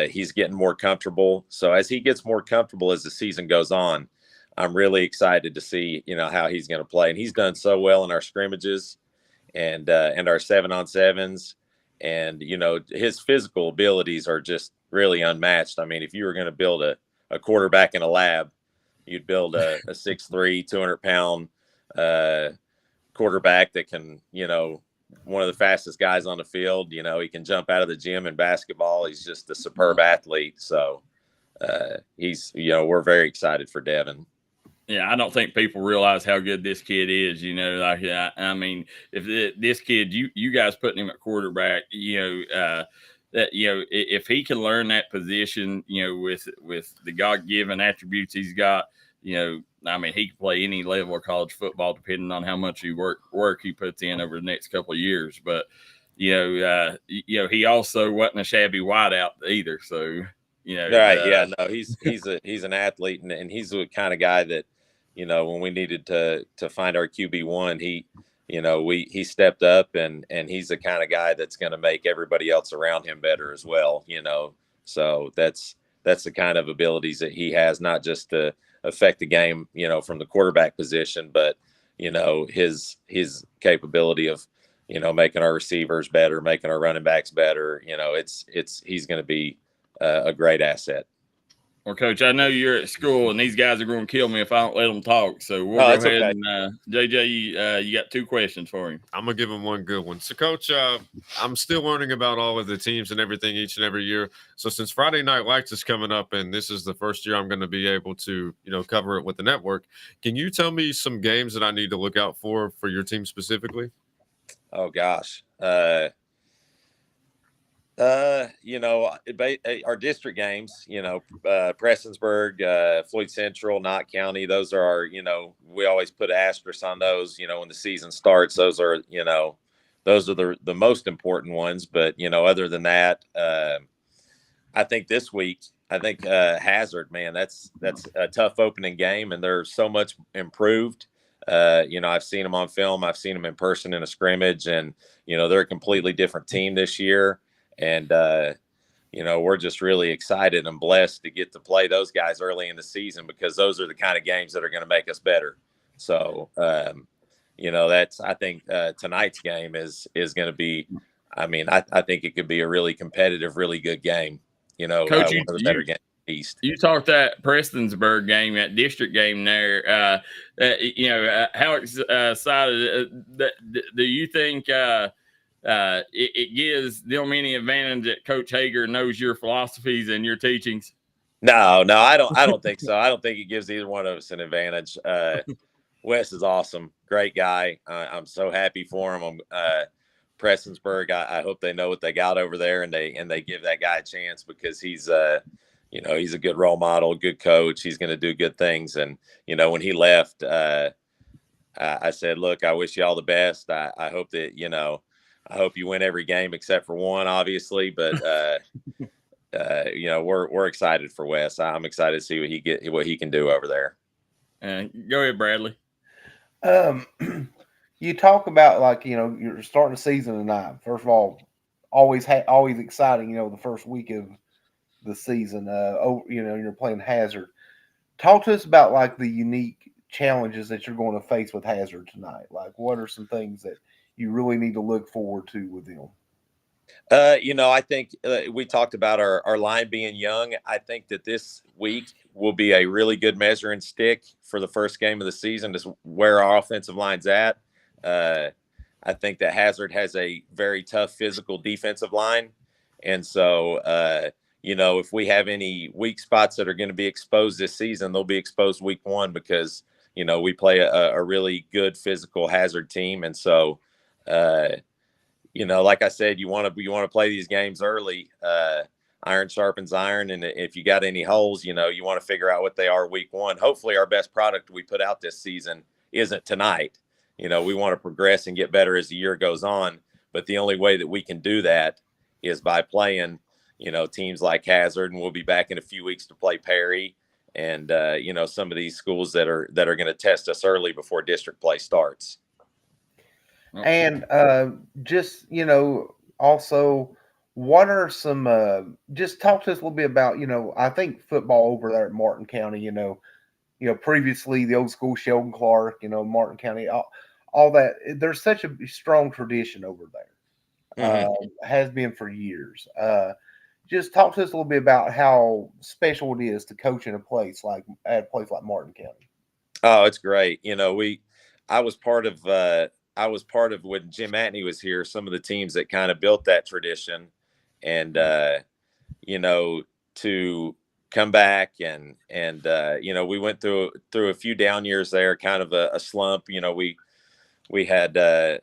Speaker 9: he's getting more comfortable. So as he gets more comfortable as the season goes on, I'm really excited to see, how he's going to play. And he's done so well in our scrimmages and our 7-on-7s, and, his physical abilities are just really unmatched. I mean, if you were going to build a quarterback in a lab, you'd build a 6'3", 200-pound quarterback that can, one of the fastest guys on the field. He can jump out of the gym in basketball. He's just a superb athlete. So we're very excited for Devin.
Speaker 1: Yeah, I don't think people realize how good this kid is. I mean, if this kid, you guys putting him at quarterback, if he can learn that position, with the God-given attributes he's got, I mean, he can play any level of college football depending on how much work he puts in over the next couple of years. But he also wasn't a shabby wideout either. So
Speaker 9: right, yeah, no, he's an athlete, and he's the kind of guy that when we needed to find our QB1, he stepped up, and he's the kind of guy that's going to make everybody else around him better as well. So that's the kind of abilities that he has, not just to affect the game, from the quarterback position, but his capability of making our receivers better, making our running backs better. He's going to be a great asset.
Speaker 1: Well, Coach, I know you're at school, and these guys are going to kill me if I don't let them talk. So we'll go ahead
Speaker 9: okay.
Speaker 1: and JJ, you got 2 questions for him.
Speaker 3: I'm gonna give him one good one. So, Coach, I'm still learning about all of the teams and everything each and every year. So, since Friday Night Lights is coming up, and this is the first year I'm going to be able to, cover it with the network, can you tell me some games that I need to look out for your team specifically?
Speaker 9: Oh gosh. Our district games, Prestonsburg, Floyd Central, Knott County, those are our, we always put an asterisk on those, when the season starts. Those are, those are the most important ones. But, other than that, I think this week, Hazard, man, that's a tough opening game, and they're so much improved. I've seen them on film. I've seen them in person in a scrimmage, and, they're a completely different team this year. And, we're just really excited and blessed to get to play those guys early in the season, because those are the kind of games that are going to make us better. So, I think tonight's game is going to be, I think it could be a really competitive, really good game.
Speaker 1: Coach,
Speaker 9: one of the better games in the East.
Speaker 1: You talked that Prestonsburg game, that district game there. How excited do you think it gives them any advantage that Coach Hager knows your philosophies and your teachings?
Speaker 9: No, I don't think so. I don't think it gives either one of us an advantage. Wes is awesome, great guy. I'm so happy for him. Prestonsburg, I hope they know what they got over there, and they give that guy a chance, because he's he's a good role model, good coach. He's going to do good things. And when he left, I said, look, I wish you all the best. I hope that I hope you win every game except for one, obviously. But we're excited for Wes. I'm excited to see what he can do over there.
Speaker 1: Go ahead, Bradley.
Speaker 2: You talk about, you're starting the season tonight. First of all, always exciting. The first week of the season. You're playing Hazard. Talk to us about the unique challenges that you're going to face with Hazard tonight. What are some things that you really need to look forward to with them?
Speaker 9: I think we talked about our line being young. I think that this week will be a really good measuring stick for the first game of the season, to where our offensive line's at. I think that Hazard has a very tough physical defensive line. And so, if we have any weak spots that are going to be exposed this season, they'll be exposed week one, because, we play a really good physical Hazard team. And so, like I said, you want to play these games early. Iron sharpens iron. And if you got any holes, you want to figure out what they are week one. Hopefully our best product we put out this season isn't tonight. We want to progress and get better as the year goes on. But the only way that we can do that is by playing, teams like Hazard, and we'll be back in a few weeks to play Perry, and some of these schools that are going to test us early before district play starts.
Speaker 2: And also, what are some? Just talk to us a little bit about I think football over there at Martin County. Previously the old school Sheldon Clark. Martin County. All that, there's such a strong tradition over there. Has been for years. Just talk to us a little bit about how special it is to coach in a place like Martin County.
Speaker 9: Oh, it's great. I was part of when Jim Matney was here, some of the teams that kind of built that tradition, and to come back and we went through a few down years there, kind of a slump. We had, a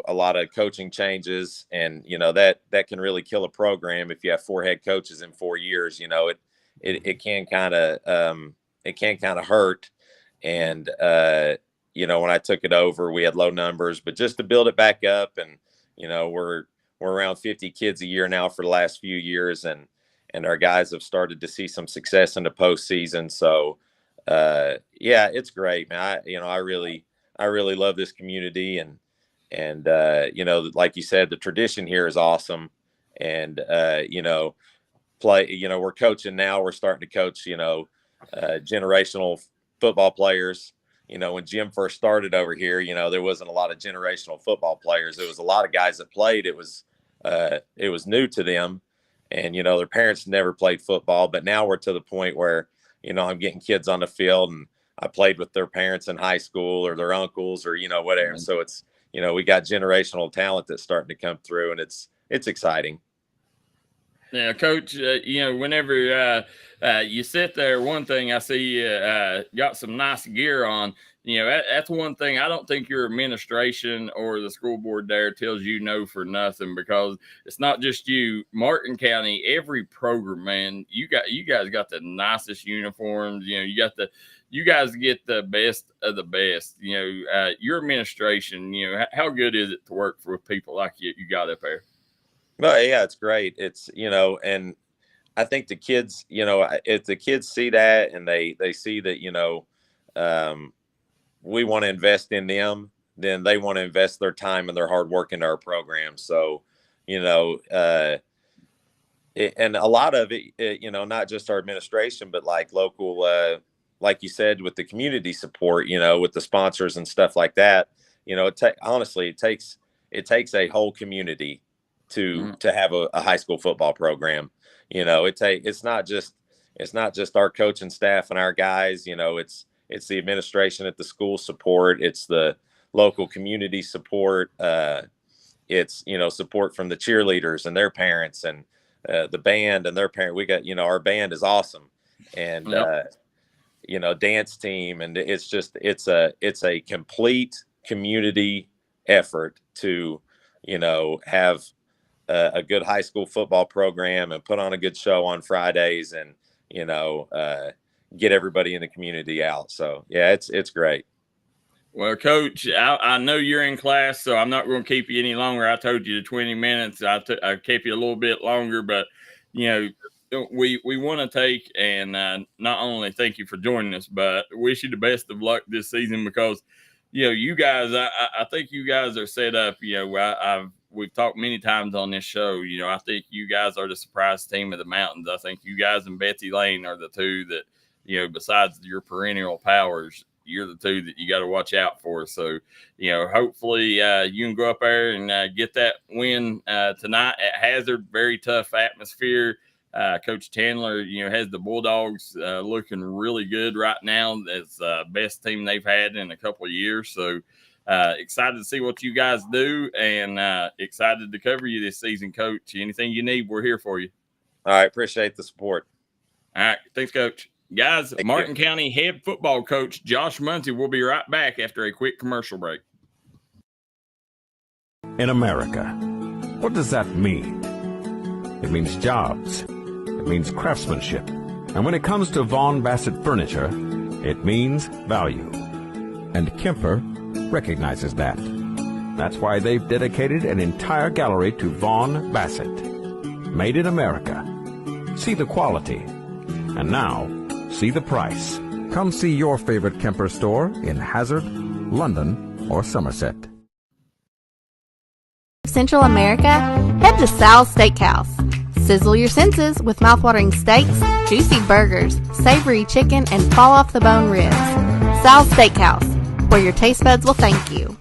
Speaker 9: lot of coaching changes, and, that can really kill a program. If you have 4 head coaches in 4 years, it can kind of hurt. And, when I took it over, we had low numbers, but just to build it back up, and, we're around 50 kids a year now for the last few years. And our guys have started to see some success in the postseason. So, it's great, man. I really love this community, and like you said, the tradition here is awesome. And, we're coaching now. We're starting to coach, generational football players. When Jim first started over here, there wasn't a lot of generational football players. There was a lot of guys that played. It was new to them, and, their parents never played football. But now we're to the point where, I'm getting kids on the field, and I played with their parents in high school, or their uncles, or, whatever. So it's, we got generational talent that's starting to come through, and it's exciting.
Speaker 1: Yeah, Coach, whenever you sit there, one thing I see you got some nice gear on. That's one thing. I don't think your administration or the school board there tells you no for nothing, because it's not just you. Martin County, every program, man, you guys got the nicest uniforms. You got you guys get the best of the best. Your administration, how good is it to work with people like you got up there?
Speaker 9: Well, yeah, it's great. It's, and I think the kids, if the kids see that and they see that, we want to invest in them, then they want to invest their time and their hard work into our program. So, and a lot of it, not just our administration, but like local, like you said, with the community support, with the sponsors and stuff like that, honestly, it takes a whole community to have a high school football program. It's not just our coaching staff and our guys, it's the administration at the school support. It's the local community support. It's, support from the cheerleaders and their parents and the band and their parents. We got, our band is awesome. And, dance team. And it's a complete community effort to, have a good high school football program and put on a good show on Fridays and, get everybody in the community out. So yeah, it's great.
Speaker 1: Well, Coach, I know you're in class, so I'm not going to keep you any longer. I told you the 20 minutes. I kept you a little bit longer, but we want to take and not only thank you for joining us, but wish you the best of luck this season because, you guys, I think you guys are set up. We've talked many times on this show. I think you guys are the surprise team of the mountains. I think you guys and Betsy Lane are the two that, besides your perennial powers, you're the two that you got to watch out for. So, hopefully you can go up there and get that win tonight at Hazard. Very tough atmosphere. Coach Chandler, has the Bulldogs looking really good right now. It's the best team they've had in a couple of years. So excited to see what you guys do and excited to cover you this season, Coach. Anything you need, we're here for you.
Speaker 9: All right. Appreciate the support.
Speaker 1: All right. Thanks, Coach. Guys, Martin County head football coach Josh Muncy will be right back after a quick commercial break.
Speaker 8: In America, what does that mean? It means jobs. It means craftsmanship. And when it comes to Vaughn Bassett furniture, it means value. And Kemper recognizes that. That's why they've dedicated an entire gallery to Vaughn Bassett. Made in America. See the quality. And now, see the price.
Speaker 10: Come see your favorite Kemper store in Hazard, London, or Somerset.
Speaker 11: Central America, head to Sal's Steakhouse. Sizzle your senses with mouthwatering steaks, juicy burgers, savory chicken, and fall-off-the-bone ribs. Sal's Steakhouse, where your taste buds will thank you.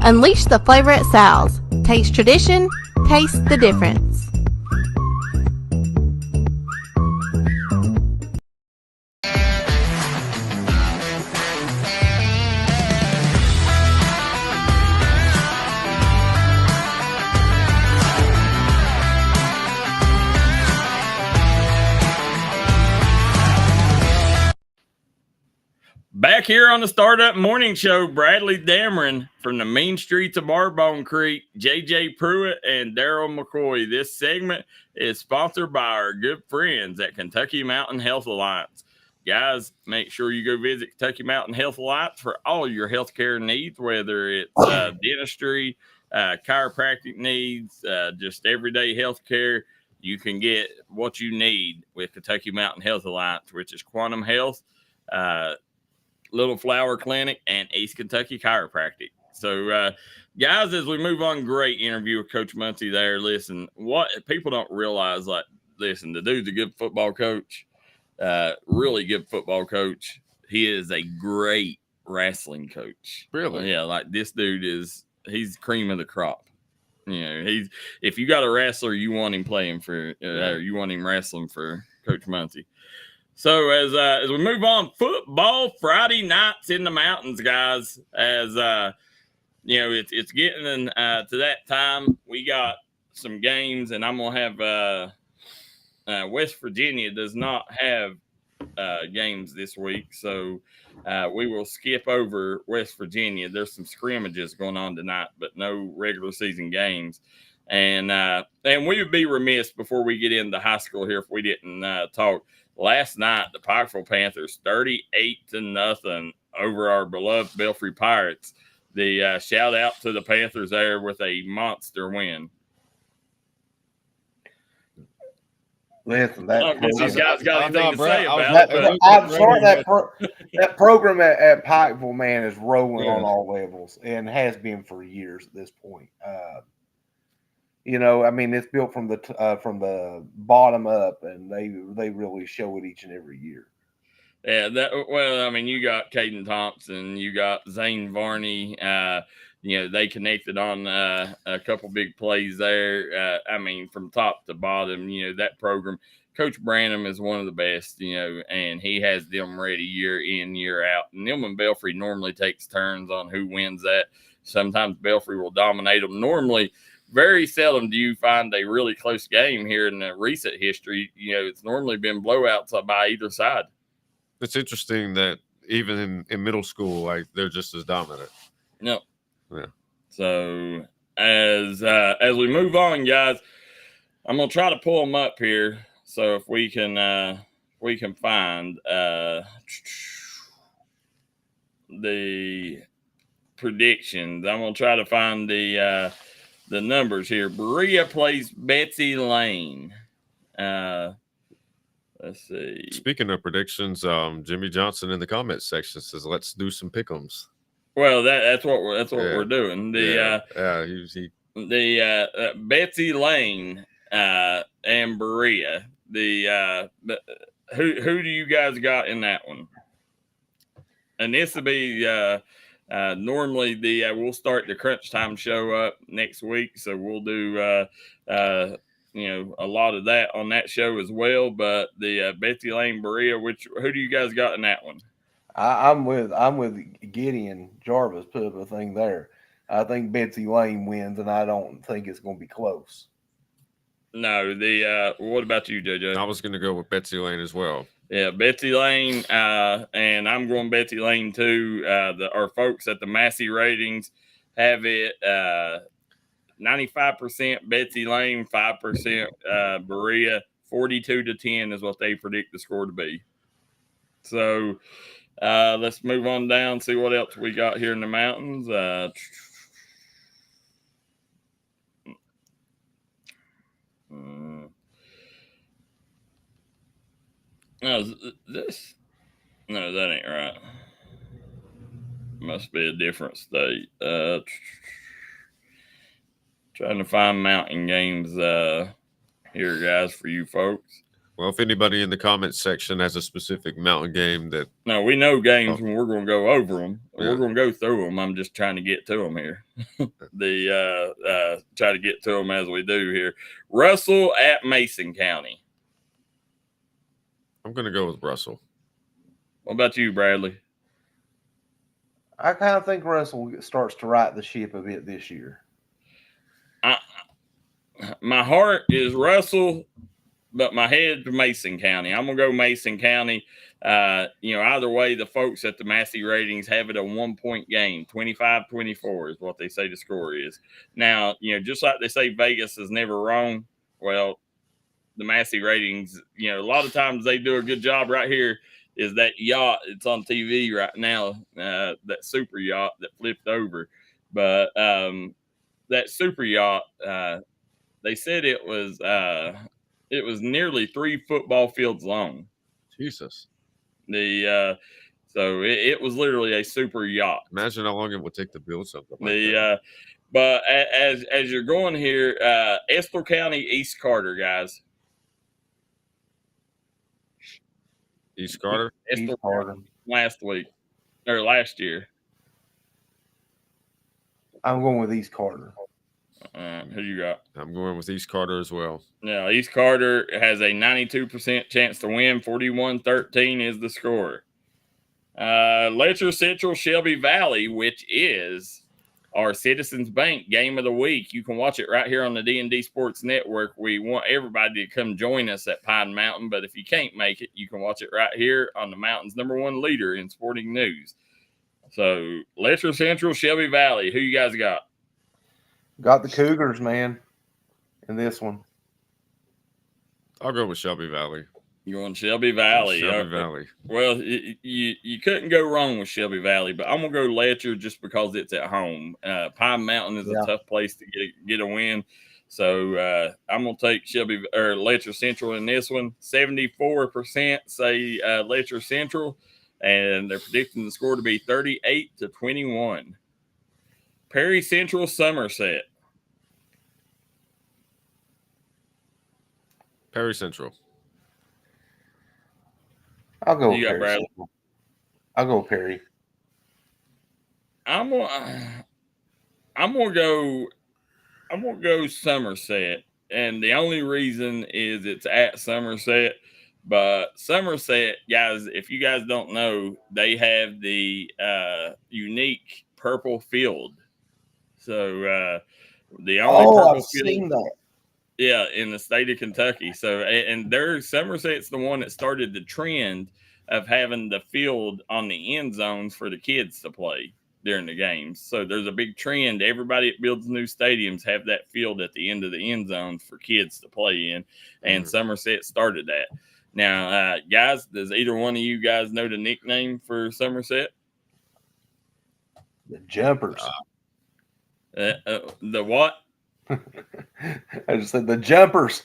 Speaker 11: Unleash the flavor at Sal's. Taste tradition, taste the difference.
Speaker 1: Back here on the Startup Morning Show, Bradley Dameron from the mean streets of Barbone Creek, JJ Pruitt, and Darryl McCoy. This segment is sponsored by our good friends at Kentucky Mountain Health Alliance. Guys, make sure you go visit Kentucky Mountain Health Alliance for all your healthcare needs, whether it's dentistry, chiropractic needs, just everyday healthcare. You can get what you need with Kentucky Mountain Health Alliance, which is Quantum Health, Little Flower Clinic, and East Kentucky Chiropractic. So, guys, as we move on, great interview with Coach Muncy there. Listen, what people don't realize, the dude's a good football coach, really good football coach. He is a great wrestling coach.
Speaker 3: Really?
Speaker 1: Yeah, this dude he's cream of the crop. If you got a wrestler, you want him playing for, or you want him wrestling for Coach Muncy. So as we move on, football Friday nights in the mountains, guys. As it's getting to that time. We got some games, and I'm gonna have West Virginia does not have games this week, so we will skip over West Virginia. There's some scrimmages going on tonight, but no regular season games. And we would be remiss before we get into high school here if we didn't talk. last night, the Pikeville Panthers 38-0 over our beloved Belfry Pirates. The shout out to the Panthers there with a monster win.
Speaker 2: Listen,
Speaker 1: these guys got anything to say about it.
Speaker 2: I'm sorry, that program at Pikeville, man, is rolling on all levels and has been for years at this point. I mean, it's built from the bottom up, and they really show it each and every year.
Speaker 1: Yeah, I mean, you got Caden Thompson, you got Zane Varney. They connected on a couple big plays there. I mean, from top to bottom, that program. Coach Branham is one of the best, and he has them ready year in, year out. And them and Belfry normally takes turns on who wins that. Sometimes Belfry will dominate them. Normally, very seldom do you find a really close game here in the recent history. It's normally been blowouts by either side.
Speaker 3: It's interesting that even in middle school, like, they're just as dominant.
Speaker 1: No.
Speaker 3: Yeah.
Speaker 1: So as we move on, guys, I'm gonna try to pull them up here. So if we can find the predictions, I'm gonna try to find the numbers here. Berea plays Betsy Lane. Let's see.
Speaker 3: Speaking of predictions, Jimmy Johnson in the comments section says, "Let's do some pick'ems."
Speaker 1: Well, that's what we're doing. The Betsy Lane and Berea. Who do you guys got in that one? And this will be normally we'll start the Crunch Time show up next week, so we'll do a lot of that on that show as well. But the Betsy Lane Berea, who do you guys got in that one?
Speaker 2: I'm with Gideon Jarvis. Put up a thing there. I think Betsy Lane wins, and I don't think it's going to be close.
Speaker 1: No, what about you, JJ?
Speaker 3: I was going to go with Betsy Lane as well.
Speaker 1: Yeah, Betsy Lane, and I'm going Betsy Lane too. Our folks at the Massey ratings have it 95% Betsy Lane, 5% Berea. 42-10 is what they predict the score to be. So let's move on down, see what else we got here in the mountains. No, that ain't right. Must be a different state. Trying to find mountain games here, guys, for you folks.
Speaker 3: Well, if anybody in the comments section has a specific mountain game that...
Speaker 1: No, we know games when we're going to go over them. Yeah. We're going to go through them. I'm just trying to get to them here. Try to get to them as we do here. Russell at Mason County.
Speaker 3: I'm going to go with Russell.
Speaker 1: What about you, Bradley?
Speaker 2: I kind of think Russell starts to right the ship a bit this year.
Speaker 1: My heart is Russell, but my head to Mason County. I'm going to go Mason County. Either way, the folks at the Massey ratings have it a 1-point game. 25-24 is what they say the score is. Now, just like they say Vegas is never wrong, well, the Massey ratings, a lot of times they do a good job right here. Is that yacht? It's on TV right now, that super yacht that flipped over. But that super yacht, they said it was nearly 3 football fields long.
Speaker 3: Jesus.
Speaker 1: So it was literally a super yacht.
Speaker 3: Imagine how long it would take to build something like that.
Speaker 1: But as you're going here, Estill County, East Carter, guys.
Speaker 3: East Carter?
Speaker 1: Estill Carter. Last year.
Speaker 2: I'm going with East Carter.
Speaker 1: Who you got?
Speaker 3: I'm going with East Carter as well.
Speaker 1: Yeah, East Carter has a 92% chance to win. 41-13 is the score. Letcher Central Shelby Valley, which is our Citizens Bank game of the week. You can watch it right here on the D&D Sports Network. We want everybody to come join us at Pine Mountain, but if you can't make it, you can watch it right here on the mountain's #1 leader in sporting news. So, Letcher Central Shelby Valley, who you guys got?
Speaker 2: Got the Cougars, man, in this one.
Speaker 3: I'll go with Shelby Valley.
Speaker 1: You're going Shelby Valley.
Speaker 3: Shelby Valley.
Speaker 1: Well, you couldn't go wrong with Shelby Valley, but I'm gonna go Letcher just because it's at home. Pine Mountain is a tough place to get a win, so I'm gonna take Letcher Central in this one. 74% say Letcher Central, and they're predicting the score to be 38-21. Perry Central Somerset.
Speaker 3: Perry Central.
Speaker 2: I'll go
Speaker 1: You got
Speaker 2: Perry.
Speaker 1: Bradley?
Speaker 2: I'll go Perry.
Speaker 1: I'm gonna go Somerset, and the only reason is it's at Somerset. But Somerset, guys, if you guys don't know, they have the unique purple field. So the only purple
Speaker 2: I've
Speaker 1: field.
Speaker 2: seen that.
Speaker 1: Yeah, in the state of Kentucky. So, and Somerset's the one that started the trend of having the field on the end zones for the kids to play during the games. So there's a big trend. Everybody that builds new stadiums have that field at the end of the end zones for kids to play in, and Somerset started that. Now, guys, does either one of you guys know the nickname for Somerset?
Speaker 2: The Jumpers.
Speaker 1: The what?
Speaker 2: I just said the Jumpers.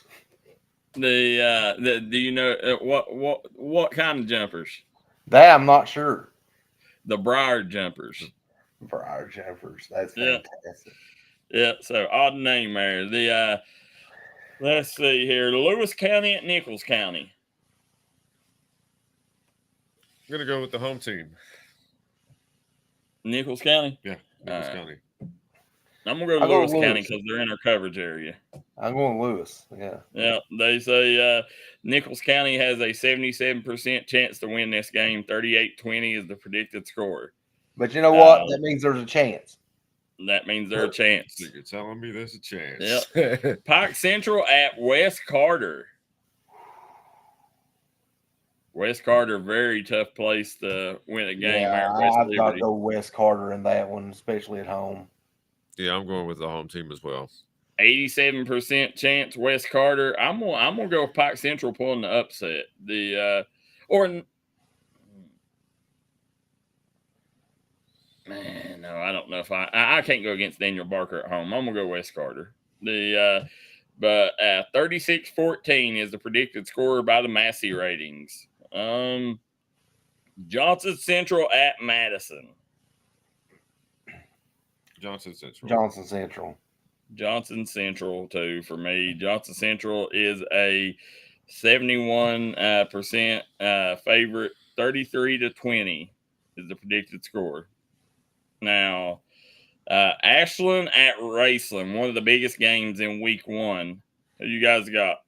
Speaker 1: Do you know what kind of jumpers?
Speaker 2: That I'm not sure.
Speaker 1: The Briar Jumpers.
Speaker 2: Briar Jumpers. That's fantastic.
Speaker 1: Yeah, so odd name there. Let's see here. Lewis County at Nichols County.
Speaker 3: I'm gonna go with the home team.
Speaker 1: Nichols County?
Speaker 3: Yeah, Nichols County.
Speaker 1: I'm gonna go Lewis County because they're in our coverage area.
Speaker 2: I'm going Lewis. Yeah.
Speaker 1: Yeah. They say Nichols County has a 77% chance to win this game. 38-20 is the predicted score.
Speaker 2: But you know what? That means there's a chance.
Speaker 1: That means there's a chance.
Speaker 3: So you're telling me there's a chance.
Speaker 1: Yep. Pike Central at West Carter. West Carter, very tough place to win a game.
Speaker 2: Yeah, I've got to go West Carter in that one, especially at home.
Speaker 3: Yeah, I'm going with the home team as well.
Speaker 1: 87% chance West Carter. I'm gonna go with Pike Central pulling the upset. Man, no, I don't know if I can't go against Daniel Barker at home. I'm gonna go West Carter. But 36-14 is the predicted score by the Massey ratings. Johnson Central at Madison.
Speaker 3: Johnson Central.
Speaker 1: Johnson Central too for me. Johnson Central is a 71% favorite. 33-20 is the predicted score. Now, Ashland at Raceland, one of the biggest games in week 1. Who you guys got?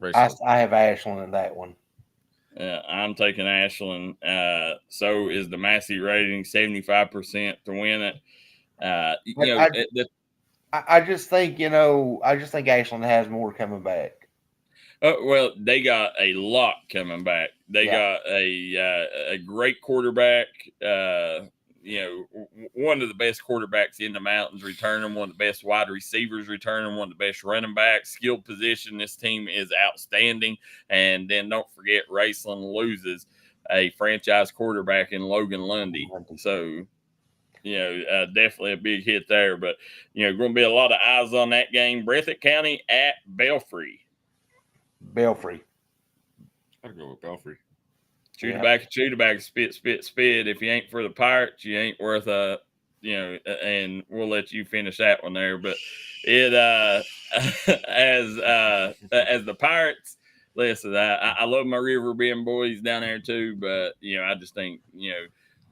Speaker 2: I have Ashland in that one.
Speaker 1: I'm taking Ashland. So is the Massey rating, 75% to win it.
Speaker 2: I just think Ashland has more coming back.
Speaker 1: Well, they got a lot coming back. They got a great quarterback. One of the best quarterbacks in the mountains returning, one of the best wide receivers returning, one of the best running backs. Skilled position. This team is outstanding. And then don't forget, Raceland loses a franchise quarterback in Logan Lundy. So, definitely a big hit there. But, going to be a lot of eyes on that game. Breathitt County at Belfry.
Speaker 2: Belfry.
Speaker 3: I'd go with Belfry.
Speaker 1: Chew tobacco, spit. If you ain't for the Pirates, you ain't worth and we'll let you finish that one there. But it as the Pirates, listen, I love my River Bend boys down there too, but I just think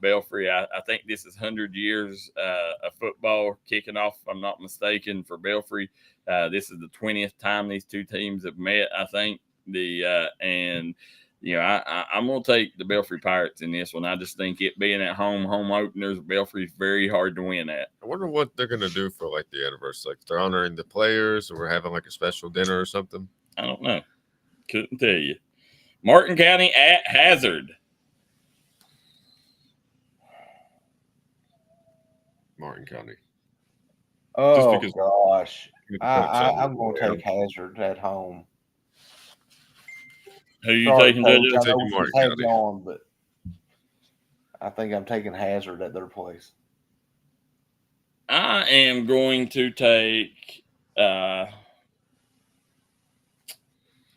Speaker 1: Belfry, I think this is 100 years of football kicking off, if I'm not mistaken, for Belfry. This is the 20th time these two teams have met, I think. I'm going to take the Belfry Pirates in this one. I just think it being at home openers, Belfry's very hard to win at.
Speaker 3: I wonder what they're going to do for the anniversary. They're honoring the players, or we're having a special dinner or something.
Speaker 1: I don't know. Couldn't tell you. Martin County at Hazard.
Speaker 3: Martin County.
Speaker 2: Oh, gosh. I'm going to take Hazard at home.
Speaker 1: Who you
Speaker 2: Sorry,
Speaker 1: taking,
Speaker 2: Coach.
Speaker 1: JJ?
Speaker 2: I know
Speaker 3: Taking
Speaker 2: we
Speaker 3: Martin
Speaker 2: just had
Speaker 3: County.
Speaker 2: you on, but I think I'm taking Hazard at their place.
Speaker 1: I am going to take. I'm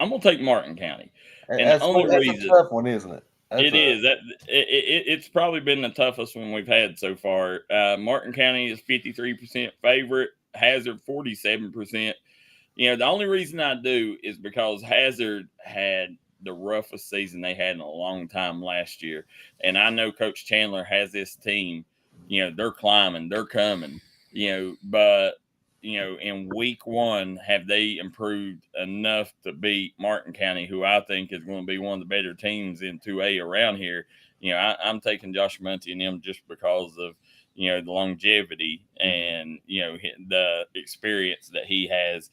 Speaker 1: going to take Martin County, and the only
Speaker 2: That's
Speaker 1: reason
Speaker 2: a tough one, isn't it?
Speaker 1: It's probably been the toughest one we've had so far. Martin County is 53% favorite. Hazard 47%. You know, the only reason I do is because Hazard had the roughest season they had in a long time last year. And I know Coach Chandler has this team, you know, they're climbing, they're coming, you know, but, you know, in week one, have they improved enough to beat Martin County, who I think is going to be one of the better teams in 2A around here? You know, I'm taking Josh Munty and them just because of, you know, the longevity and, you know, the experience that he has.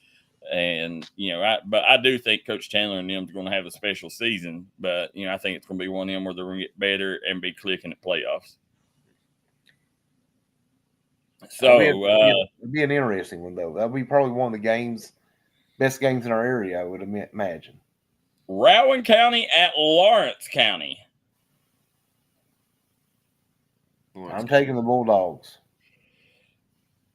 Speaker 1: And, you know, I do think Coach Chandler and them is going to have a special season, but, you know, I think it's going to be one of them where they're going to get better and be clicking at playoffs. So
Speaker 2: it'd be an interesting one, though. That'd be probably one of the best games in our area, I would imagine.
Speaker 1: Rowan County at Lawrence County.
Speaker 2: I'm taking the Bulldogs.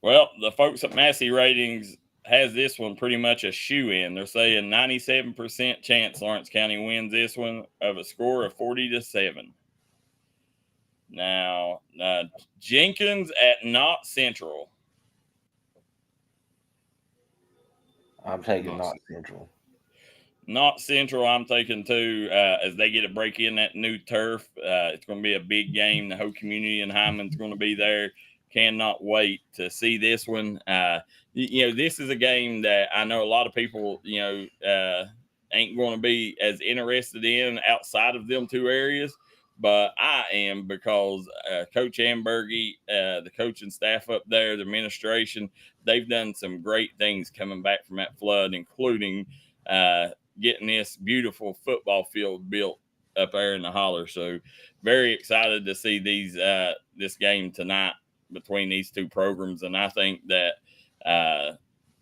Speaker 1: Well, the folks at Massey Ratings has this one pretty much a shoe-in. They're saying 97% chance Lawrence County wins this one of a score of 40-7. Now, Jenkins at Knott Central.
Speaker 2: I'm taking Knott Central.
Speaker 1: Knott Central, I'm taking too, as they get a break in that new turf. It's going to be a big game. The whole community in Hyman's going to be there. Cannot wait to see this one. You know, this is a game that I know a lot of people, you know, ain't going to be as interested in outside of them two areas, but I am, because Coach Ambergy, the coaching staff up there, the administration, they've done some great things coming back from that flood, including getting this beautiful football field built up there in the holler. So very excited to see this game tonight between these two programs. And I think that,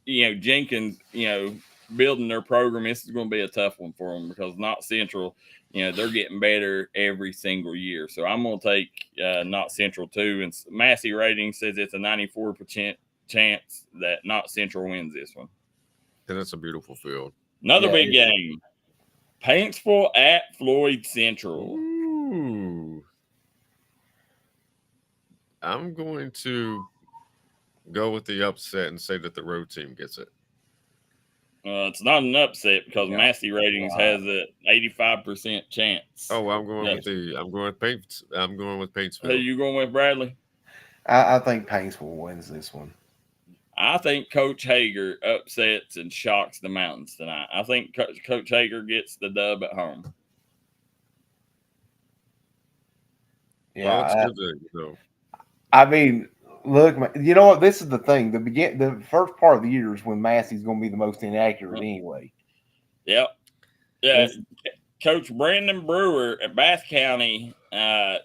Speaker 1: you know, Jenkins, you know, building their program, this is going to be a tough one for them, because Knott Central, you know, they're getting better every single year. So I'm going to take Knott Central too. And Massey Rating says it's a 94% chance that Knott Central wins this one.
Speaker 3: And that's a beautiful field.
Speaker 1: Another big game. Paintsville at Floyd Central.
Speaker 3: Ooh. I'm going to go with the upset and say that the road team gets it.
Speaker 1: It's not an upset, because Massey Ratings has an 85% chance.
Speaker 3: Oh, I'm going with Paintsville.
Speaker 1: Who are you going with, Bradley?
Speaker 2: I think Paintsville wins this one.
Speaker 1: I think Coach Hager upsets and shocks the Mountains tonight. I think Coach Hager gets the dub at home.
Speaker 2: Yeah, I mean, look, you know what? This is the thing. The first part of the year is when Massey's going to be the most inaccurate anyway.
Speaker 1: Yep. Yeah. Coach Brandon Brewer at Bath County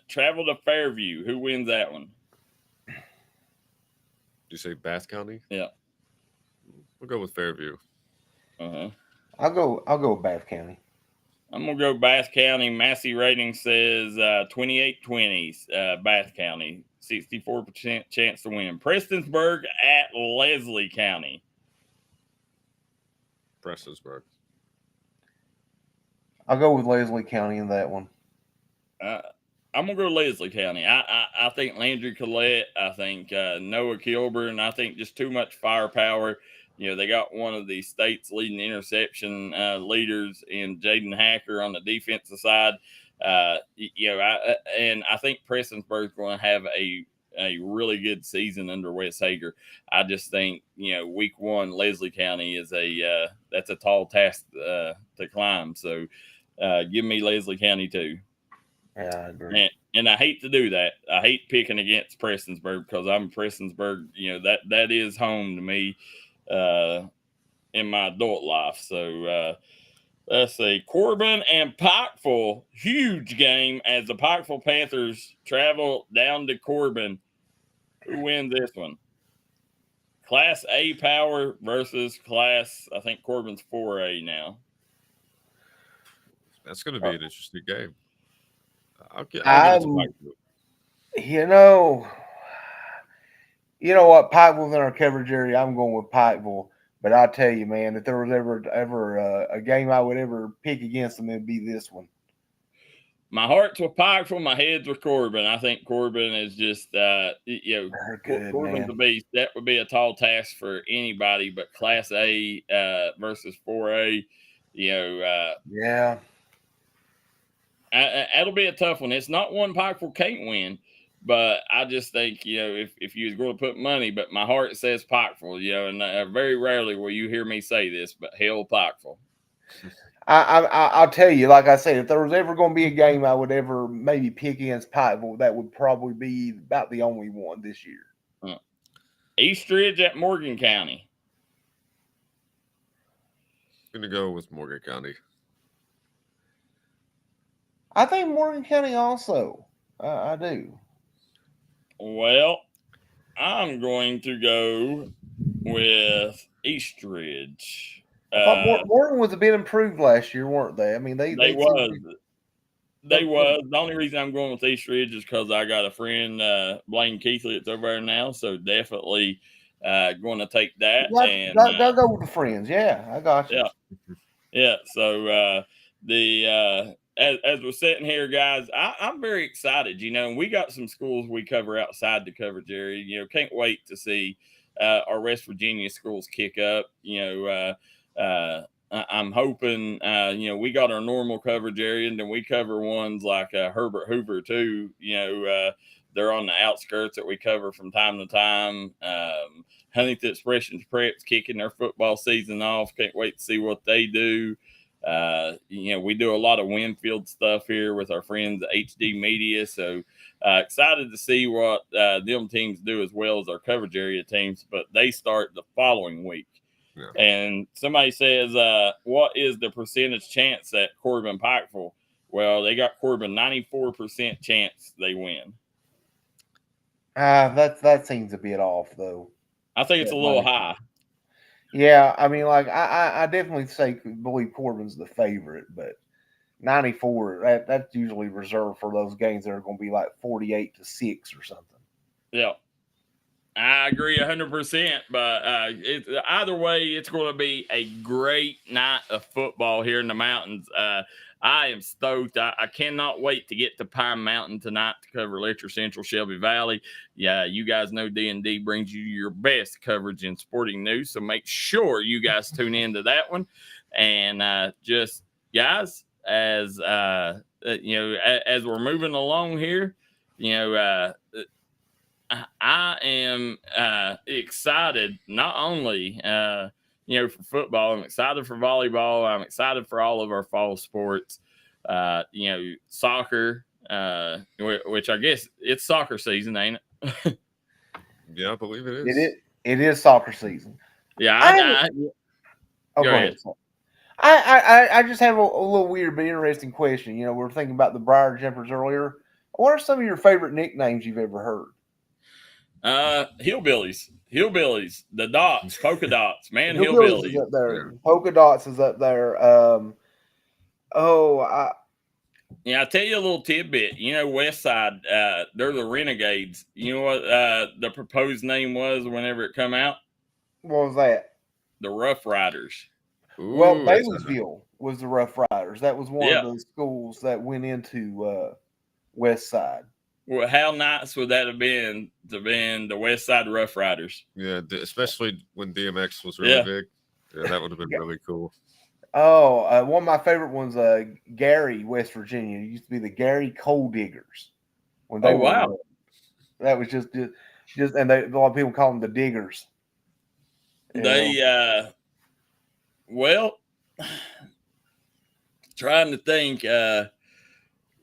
Speaker 1: traveled to Fairview. Who wins that one?
Speaker 3: You say Bath County?
Speaker 1: Yeah.
Speaker 3: We'll go with Fairview.
Speaker 2: I'll go with Bath County.
Speaker 1: I'm gonna go Bath County. Massey Rating says 28-20. Bath County, 64% chance to win. Prestonsburg at Leslie County.
Speaker 3: Prestonsburg.
Speaker 2: I'll go with Leslie County in that one.
Speaker 1: I'm gonna go Leslie County. I think Landry Collette, I think Noah Kilburn, I think just too much firepower. You know, they got one of the state's leading interception leaders in Jaden Hacker on the defensive side. You know, I think Prestonsburg's going to have a really good season under Wes Hager. I just think, you know, week one, Leslie County is that's a tall task to climb. So give me Leslie County too.
Speaker 2: Yeah, I agree.
Speaker 1: And I hate to do that. I hate picking against Prestonsburg, because I'm Prestonsburg. You know, that is home to me in my adult life. So let's see. Corbin and Pikeville, huge game as the Pikeville Panthers travel down to Corbin. Who wins this one? Class A power versus Class, I think Corbin's 4A now.
Speaker 3: That's going to be an interesting game. I'll give it to Pikeville.
Speaker 2: You know what? Pikeville's in our coverage area. I'm going with Pikeville. But I tell you, man, if there was ever a game I would ever pick against them, it'd be this one.
Speaker 1: My heart's with Pikeville. My head's with Corbin. I think Corbin is just,
Speaker 2: good,
Speaker 1: Corbin's
Speaker 2: man.
Speaker 1: a beast. That would be a tall task for anybody, but Class A versus 4A,
Speaker 2: yeah.
Speaker 1: It'll be a tough one. It's not one Pikeville can't win, but I just think, if you was going to put money, but my heart says Pikeville, and very rarely will you hear me say this, but hell, Pikeville.
Speaker 2: I'll tell you, like I said, if there was ever going to be a game I would ever maybe pick against Pikeville, that would probably be about the only one this year.
Speaker 1: Eastridge at Morgan County.
Speaker 3: I'm going to go with Morgan County.
Speaker 2: I think Morgan County also. I do.
Speaker 1: Well, I'm going to go with Eastridge.
Speaker 2: I thought Morgan was a bit improved last year, weren't they? I mean, they
Speaker 1: was. They was. The only reason I'm going with Eastridge is because I got a friend, Blaine Keithley, that's over there now. So definitely going to take that.
Speaker 2: Gotta go with the friends. Yeah, I got you.
Speaker 1: Yeah. So as we're sitting here, guys, I'm very excited. And we got some schools we cover outside the coverage area. Can't wait to see our West Virginia schools kick up. I'm hoping, we got our normal coverage area, and then we cover ones like Herbert Hoover too. They're on the outskirts that we cover from time to time. Huntington Expressions Prep's kicking their football season off. Can't wait to see what they do. We do a lot of Winfield stuff here with our friends at HD Media. So excited to see what them teams do as well as our coverage area teams, but they start the following week. Yeah. And somebody says, what is the percentage chance that Corbin Pikeville? Well, they got Corbin 94% chance they win.
Speaker 2: That seems a bit off, though.
Speaker 1: I think it's a little high.
Speaker 2: Yeah, I mean, like I definitely believe Corbin's the favorite, but 94 that's usually reserved for those games that are going to be like 48-6 or something.
Speaker 1: Yeah. I agree 100%, but either way, it's going to be a great night of football here in the mountains. I am stoked. I cannot wait to get to Pine Mountain tonight to cover Letcher Central Shelby Valley. Yeah, you guys know D&D brings you your best coverage in sporting news, so make sure you guys tune into that one. And just guys, as as we're moving along here, I am excited not only for football. I'm excited for volleyball. I'm excited for all of our fall sports. Soccer, which I guess it's soccer season, ain't it?
Speaker 3: Yeah, I believe it is.
Speaker 2: It is soccer season.
Speaker 1: Yeah.
Speaker 2: Go ahead. I just have a little weird but interesting question. We're thinking about the Briar Jumpers earlier. What are some of your favorite nicknames you've ever heard?
Speaker 1: Hillbillies, the dots, polka dots, man,
Speaker 2: hillbillies is up there. Polka dots is up there. I'll
Speaker 1: tell you a little tidbit. West Side, they're the Renegades. You know what the proposed name was whenever it come out?
Speaker 2: What was that?
Speaker 1: The Rough Riders.
Speaker 2: Ooh, well, Bailey'sville was the Rough Riders. That was one of those schools that went into West Side.
Speaker 1: Well, how nice would that have been to be the West Side Rough Riders?
Speaker 3: Yeah, especially when DMX was really big. Yeah, that would have been really cool.
Speaker 2: Oh, one of my favorite ones, Gary, West Virginia. It used to be the Gary Coal Diggers.
Speaker 1: Wow.
Speaker 2: That was just and a lot of people call them the Diggers.
Speaker 1: Trying to think,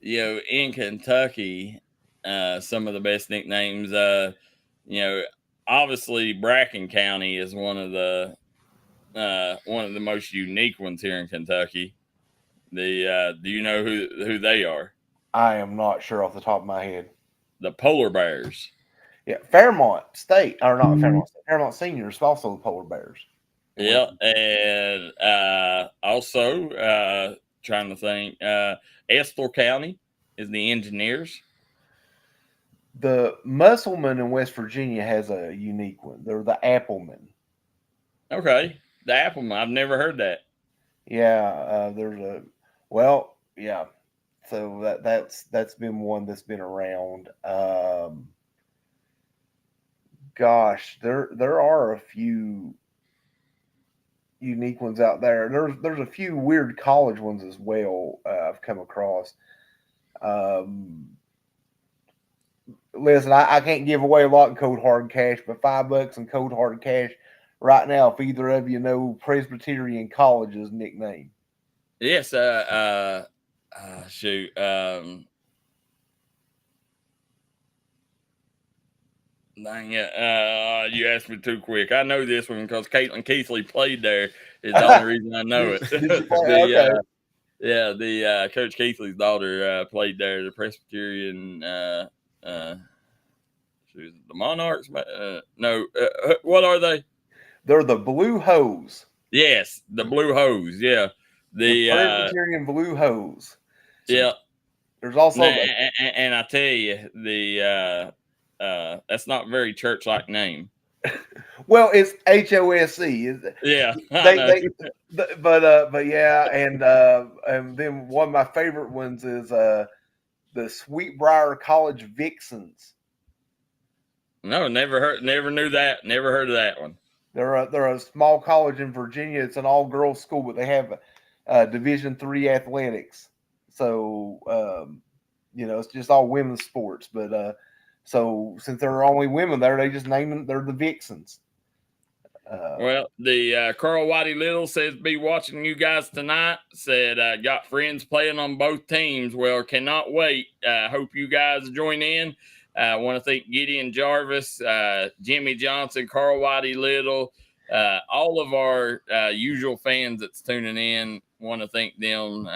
Speaker 1: in Kentucky, some of the best nicknames, obviously Bracken County is one of the most unique ones here in Kentucky. Do you know who they are?
Speaker 2: I am not sure off the top of my head.
Speaker 1: The Polar Bears.
Speaker 2: Yeah, Fairmont State, or not Fairmont State, Fairmont Seniors, also the Polar Bears.
Speaker 1: Yeah, and also trying to think. Estill County is the Engineers.
Speaker 2: The Musselman in West Virginia has a unique one. They're the Applemen.
Speaker 1: Okay, the Appleman. I've never heard that.
Speaker 2: Yeah, yeah. So that's been one that's been around. Gosh, there are a few unique ones out there. There's a few weird college ones as well. I've come across. Listen, I can't give away a lot in cold hard cash, but $5 in cold hard cash right now. If either of you know Presbyterian College's nickname.
Speaker 1: Yes. Shoot. Dang it. You asked me too quick. I know this one because Caitlin Keithley played there. Is the only reason I know it. The Coach Keithley's daughter played there. The Presbyterian, she was the Monarchs. What are they?
Speaker 2: They're the Blue Hose.
Speaker 1: Yes, the Blue Hose. Yeah, the
Speaker 2: Presbyterian Blue Hose.
Speaker 1: So yeah.
Speaker 2: There's also
Speaker 1: and I tell you that's not a very church-like name.
Speaker 2: Well, it's HOSC.
Speaker 1: Yeah,
Speaker 2: but yeah, and then one of my favorite ones is the Sweetbriar College Vixens.
Speaker 1: No, never knew that. Never heard of that one.
Speaker 2: They're a small college in Virginia. It's an all-girls school, but they have Division III athletics. So it's just all women's sports. But so since there are only women there, they just name them. They're the Vixens.
Speaker 1: Well, the Carl Whitey Little says be watching you guys tonight. Said got friends playing on both teams. Well, cannot wait. Hope you guys join in. I want to thank Gideon Jarvis, Jimmy Johnson, Carl Whitey Little, all of our usual fans that's tuning in. Want to thank them.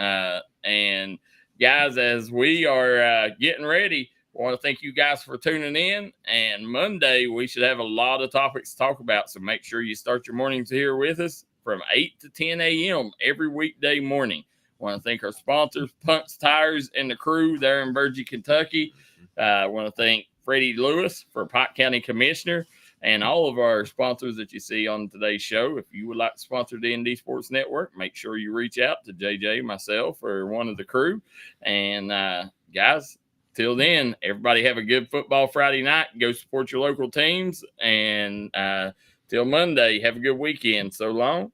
Speaker 1: And guys, as we are getting ready, I want to thank you guys for tuning in. And Monday, we should have a lot of topics to talk about. So make sure you start your mornings here with us from 8 to 10 a.m. every weekday morning. I want to thank our sponsors, Punks Tires and the crew there in Virgie, Kentucky. I want to thank Freddie Lewis for Pike County Commissioner and all of our sponsors that you see on today's show. If you would like to sponsor D&D Sports Network, make sure you reach out to JJ, myself, or one of the crew. And guys, till then, everybody have a good football Friday night. Go support your local teams. And till Monday, have a good weekend. So long.